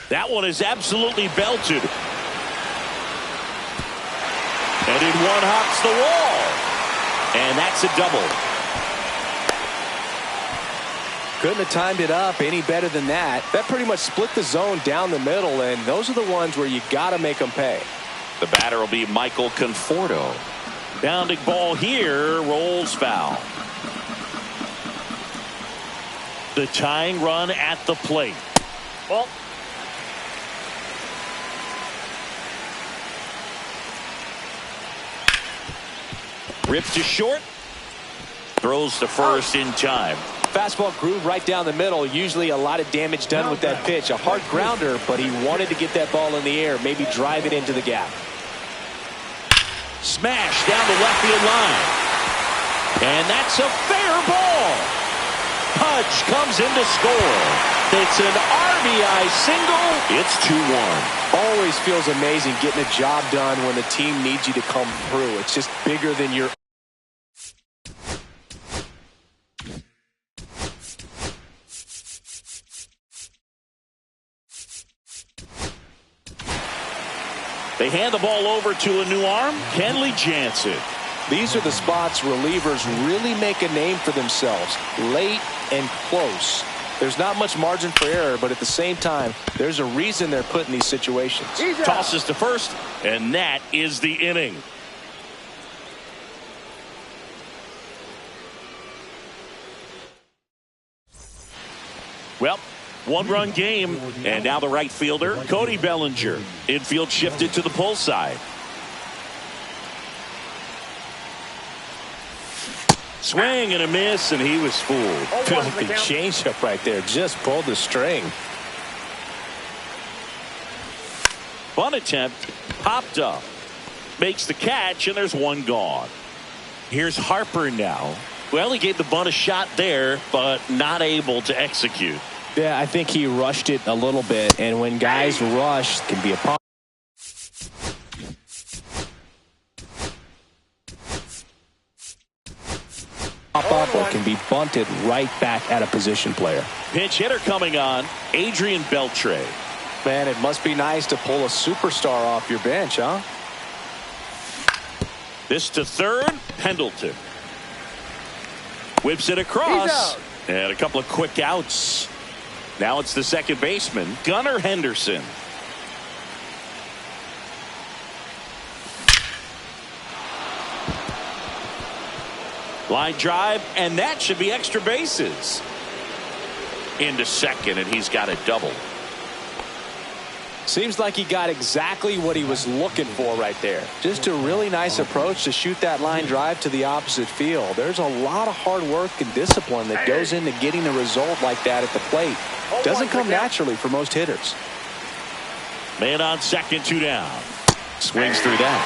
That one is absolutely belted. And in one hops the wall. And that's a double. Couldn't have timed it up any better than that. That pretty much split the zone down the middle, and those are the ones where you got to make them pay. The batter will be Michael Conforto. Bounding ball here, rolls foul. The tying run at the plate. Ball. Ripped to short. Throws to first in time. Fastball groove right down the middle. Usually a lot of damage done with that pitch. A hard grounder, but he wanted to get that ball in the air, maybe drive it into the gap. Smash down the left field line. And that's a fair ball. Pudge comes in to score. It's an RBI single. It's 2-1. Always feels amazing getting a job done when the team needs you to come through. It's just bigger than your. They hand the ball over to a new arm, Kenley Jansen. These are the spots relievers really make a name for themselves, late and close. There's not much margin for error, but at the same time, there's a reason they're put in these situations. Tosses to first, and that is the inning. Well, 1-run game, and now the right fielder, Cody Bellinger. Infield shifted to the pull side. Swing and a miss, and he was fooled. Filthy changeup right there. Just pulled the string. Bunt attempt popped up. Makes the catch, and there's one gone. Here's Harper now. Well, he gave the bunt a shot there, but not able to execute. Yeah, I think he rushed it a little bit, and when guys rush, it can be a problem. Pop up or can be bunted right back at a position player. Pinch hitter coming on, Adrian Beltre. Man, it must be nice to pull a superstar off your bench, huh? This to third, Pendleton. Whips it across, and a couple of quick outs. Now it's the second baseman, Gunnar Henderson. Line drive, and that should be extra bases. Into second, and he's got a double. Seems like he got exactly what he was looking for right there. Just a really nice approach to shoot that line drive to the opposite field. There's a lot of hard work and discipline that goes into getting a result like that at the plate. Doesn't come naturally for most hitters. Man on second, 2 down. Swings through that.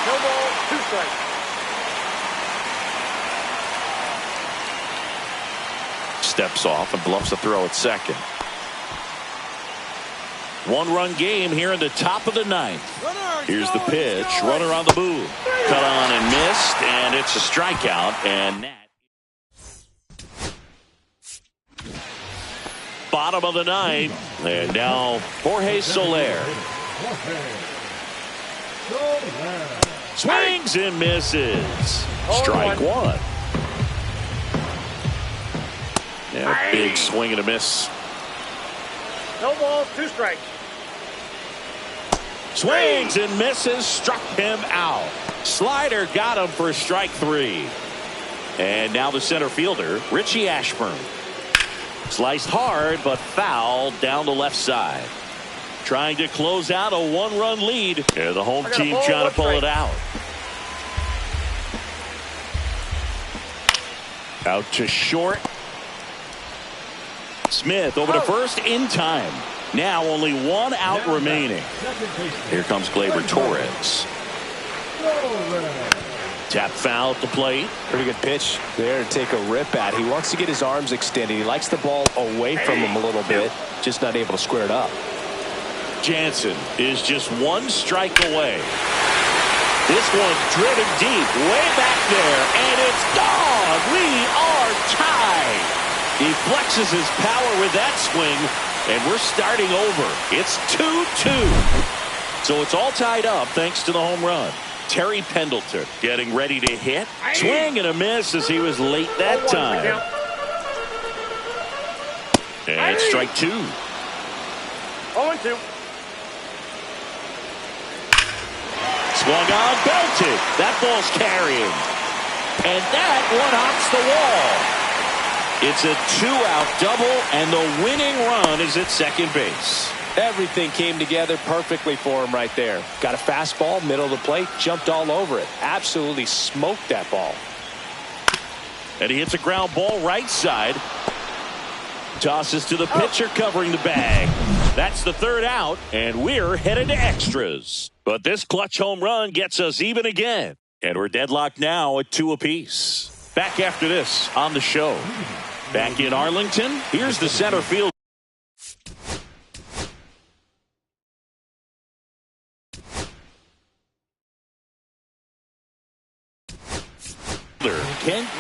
No ball, 2 strikes. Steps off and bluffs the throw at second. 1-run game here in the top of the 9th. Here's the pitch. Runner on the move. Cut on and missed, and it's a strikeout. And that. Bottom of the 9th. And now Jorge Soler. Swings and misses. Strike 1. And a big swing and a miss. No balls, 2 strikes. Swings and misses, struck him out. Slider got him for strike 3. And now the center fielder, Richie Ashburn. Sliced hard, but foul down the left side. Trying to close out a 1-run lead. And the home team trying to pull it out. Out to short. Smith over to first in time. Now only 1 out remaining. Here comes Gleyber Torres. Tap foul at the plate. Pretty good pitch there to take a rip at. He wants to get his arms extended. He likes the ball away from him a little bit. Just not able to square it up. Jansen is just 1 strike away. This one's driven deep, way back there, and it's gone. We are tied. He flexes his power with that swing, and we're starting over. It's 2-2. So it's all tied up thanks to the home run. Terry Pendleton getting ready to hit. Swing and a miss as he was late that time. And it's strike 2. 0-2. Swung on, belted. That ball's carrying. And that one hops the wall. It's a 2-out double, and the winning run is at second base. Everything came together perfectly for him right there. Got a fastball, middle of the plate, jumped all over it. Absolutely smoked that ball. And he hits a ground ball right side. Tosses to the pitcher covering the bag. That's the 3rd out, and we're headed to extras. But this clutch home run gets us even again. And we're deadlocked now at 2 apiece. Back after this on the show. Back in Arlington, here's the center field.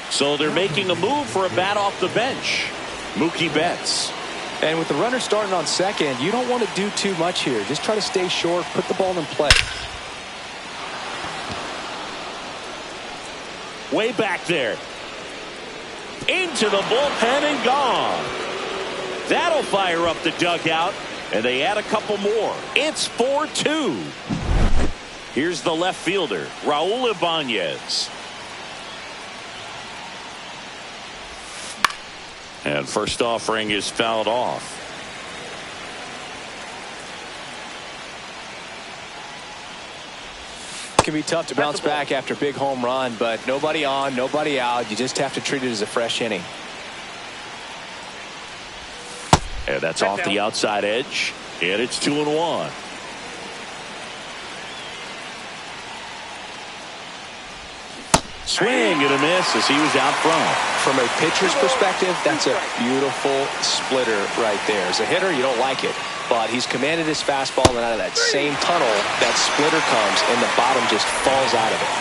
So they're making a move for a bat off the bench. Mookie Betts. And with the runner starting on second, you don't want to do too much here. Just try to stay short, put the ball in play. Way back there. Into the bullpen and gone. That'll fire up the dugout, and they add a couple more. It's 4-2. Here's the left fielder, Raul Ibanez. And first offering is fouled off. It can be tough to bounce back after a big home run, but nobody on, nobody out. You just have to treat it as a fresh inning. And that's off the outside edge. And it's 2-1. Swing and a miss as he was out front. From a pitcher's perspective, that's a beautiful splitter right there. As a hitter, you don't like it, but he's commanded his fastball, and out of that same tunnel, that splitter comes, and the bottom just falls out of it.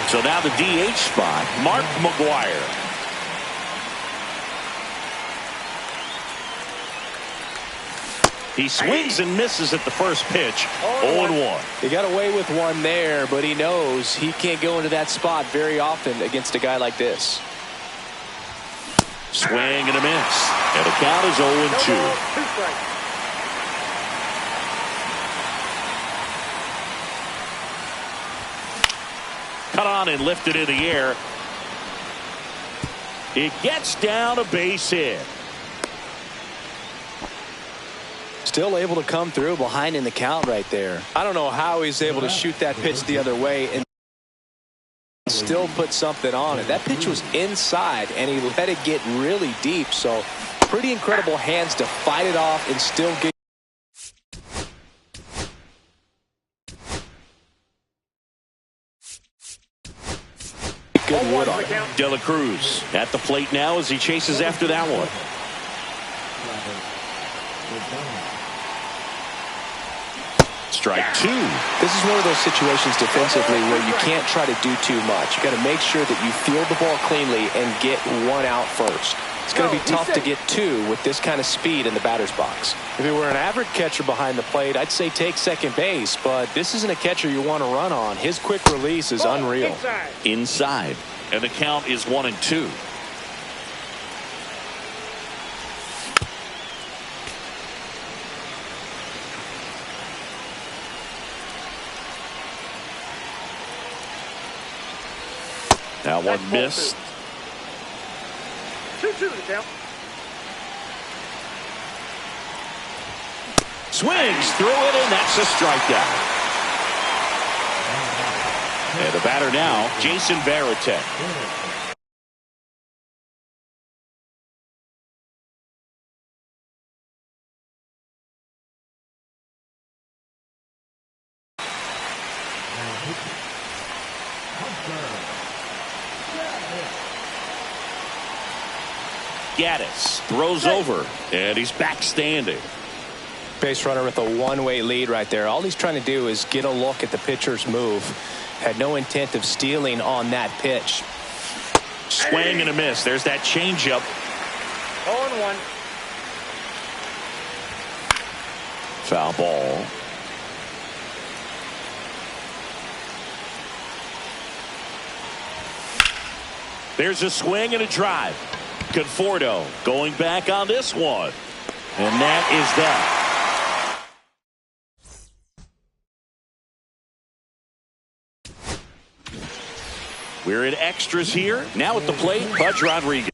So now the DH spot, Mark McGwire. He swings and misses at the first pitch. 0-1. He got away with one there, but he knows he can't go into that spot very often against a guy like this. Swing and a miss. And the count is 0-2. Cut on and lifted in the air. It gets down a base hit. Still able to come through behind in the count right there. I don't know how he's able to shoot that pitch the other way and still put something on it. That pitch was inside, and he let it get really deep. So pretty incredible hands to fight it off and still get. Good wood on it. De La Cruz at the plate now as he chases after that one. Strike two. This is one of those situations defensively where you can't try to do too much. You got to make sure that you field the ball cleanly and get one out first. It's going to be tough to get two with this kind of speed in the batter's box. If he were an average catcher behind the plate, I'd say take second base, but this isn't a catcher you want to run on. His quick release is unreal. Inside. And the count is 1-2. Now one missed. 2-2 the count. Swings through it, and that's a strikeout. And the batter now, Jason Varitek. Gaddis throws over, and he's back standing. Base runner with a one-way lead right there. All he's trying to do is get a look at the pitcher's move. Had no intent of stealing on that pitch. Swing and a miss. There's that changeup. 0-1. Foul ball. There's a swing and a drive. Conforto going back on this one. And that is that. We're in extras here. Now at the plate, Pudge Rodriguez.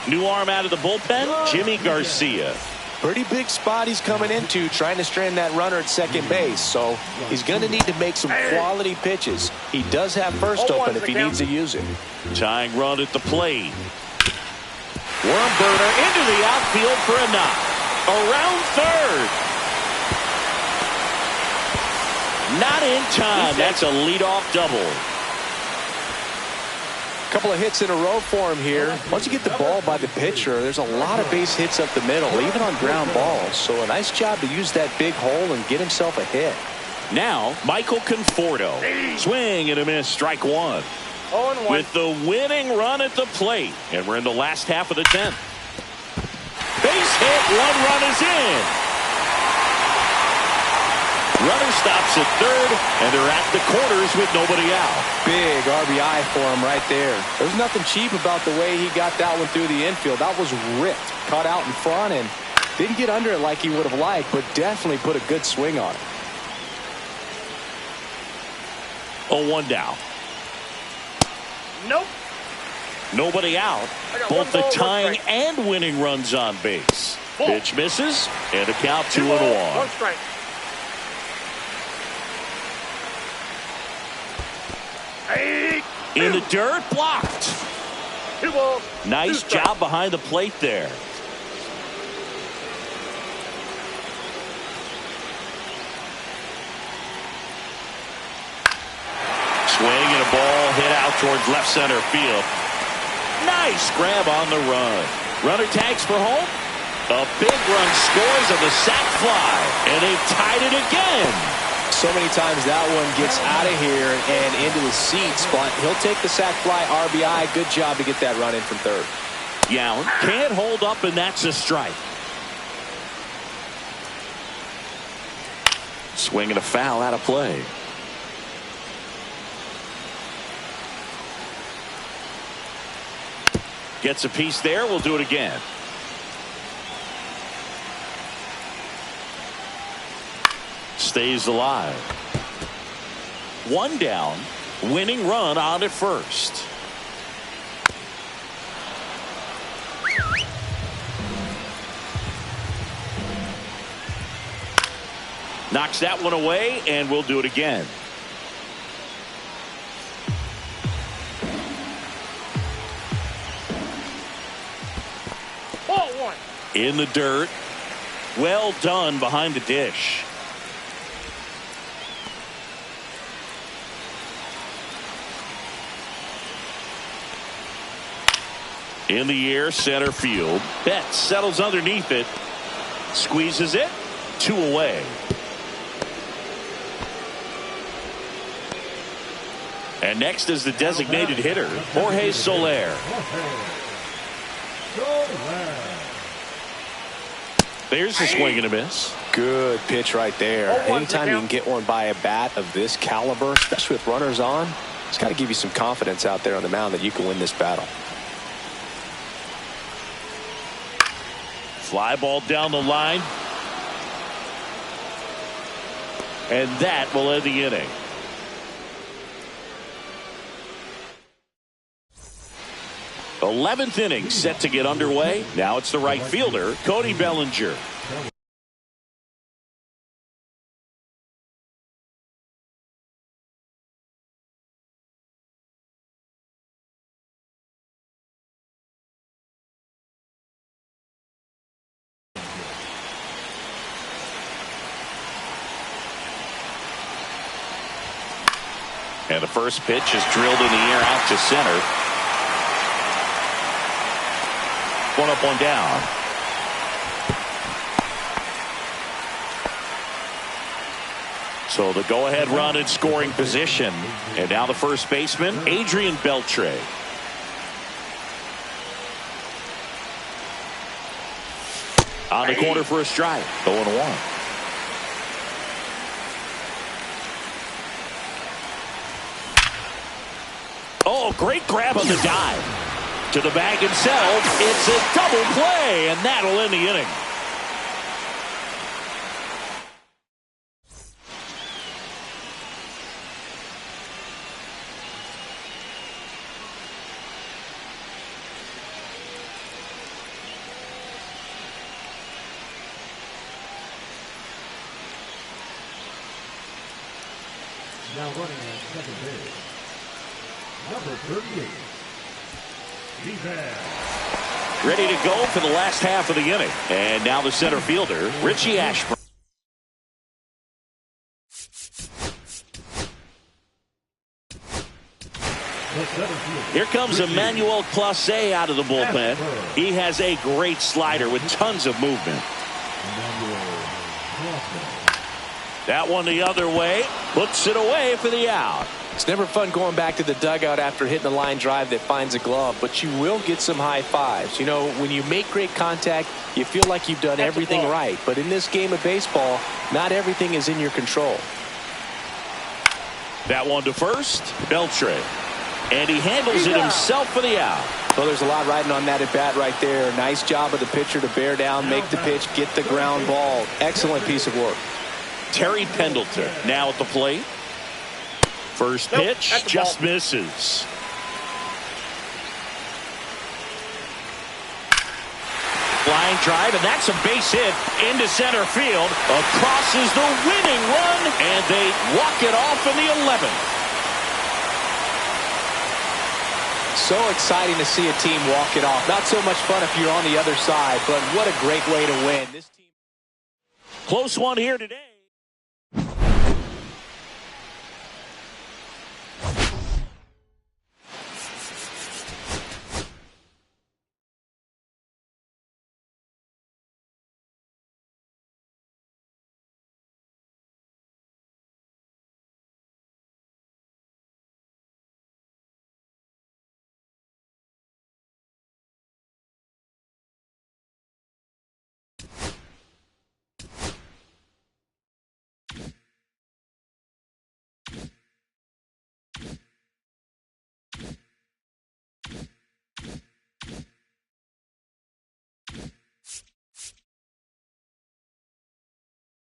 New arm out of the bullpen, Jimmy Garcia. Pretty big spot he's coming into, trying to strand that runner at second base. So he's going to need to make some quality pitches. He does have first open if he needs to use it. Tying run at the plate. Worm burner into the outfield for a knock. Around third. Not in time. That's a leadoff double. Couple of hits in a row for him here. Once you get the ball by the pitcher, there's a lot of base hits up the middle, even on ground balls. So a nice job to use that big hole and get himself a hit. Now, Michael Conforto. Swing and a miss, strike one. 0-1. With the winning run at the plate. And we're in the last half of the 10th. Base hit, one run is in. Runner stops at third, and they're at the corners with nobody out. Big RBI for him right there. There's nothing cheap about the way he got that one through the infield. That was ripped, caught out in front, and didn't get under it like he would have liked, but definitely put a good swing on it. 0-1 down. Nope. Nobody out. Both the tying and winning runs on base. Pitch misses, and a count 2-1. One strike. In the dirt, blocked. Nice job behind the plate there. Swing and a ball hit out towards left center field. Nice grab on the run. Runner tags for home. A big run scores on the sac fly, and they've tied it again. So many times that one gets out of here and into the seats, but he'll take the sac fly RBI. Good job to get that run in from third. Young can't hold up, and that's a strike. Swing and a foul out of play. Gets a piece there. We'll do it again. Stays alive. One down. Winning run on at first. Knocks that one away, and we'll do it again. Ball one. In the dirt. Well done behind the dish. In the air, center field. Betts settles underneath it. Squeezes it. 2 away. And next is the designated hitter, Jorge Soler. There's the swing and a miss. Good pitch right there. Anytime you can get one by a bat of this caliber, especially with runners on, it's got to give you some confidence out there on the mound that you can win this battle. Fly ball down the line. And that will end the inning. The 11th inning set to get underway. Now it's the right fielder, Cody Bellinger. And the first pitch is drilled in the air out to center. One up, one down. So the go-ahead run in scoring position. And now the first baseman, Adrian Beltre. On the corner for a strike. 0-1. Oh, great grab on the dive. To the bag himself. It's a double play, and that'll end the inning. Now running at second base, number 38. Ready to go for the last half of the inning. And now the center fielder, Richie Ashburn. Here comes Emmanuel Clase out of the bullpen. He has a great slider with tons of movement. That one the other way. Puts it away for the out. It's never fun going back to the dugout after hitting a line drive that finds a glove, but you will get some high fives. You know, when you make great contact, you feel like you've done everything right. But in this game of baseball, not everything is in your control. That one to first, Beltre. And he handles it himself for the out. Well, there's a lot riding on that at bat right there. Nice job of the pitcher to bear down, make the pitch, get the ground ball. Excellent piece of work. Terry Pendleton now at the plate. First pitch just misses. Flying drive, and that's a base hit into center field. Across is the winning run, and they walk it off in the 11th. So exciting to see a team walk it off. Not so much fun if you're on the other side, but what a great way to win. This team. Close one here today.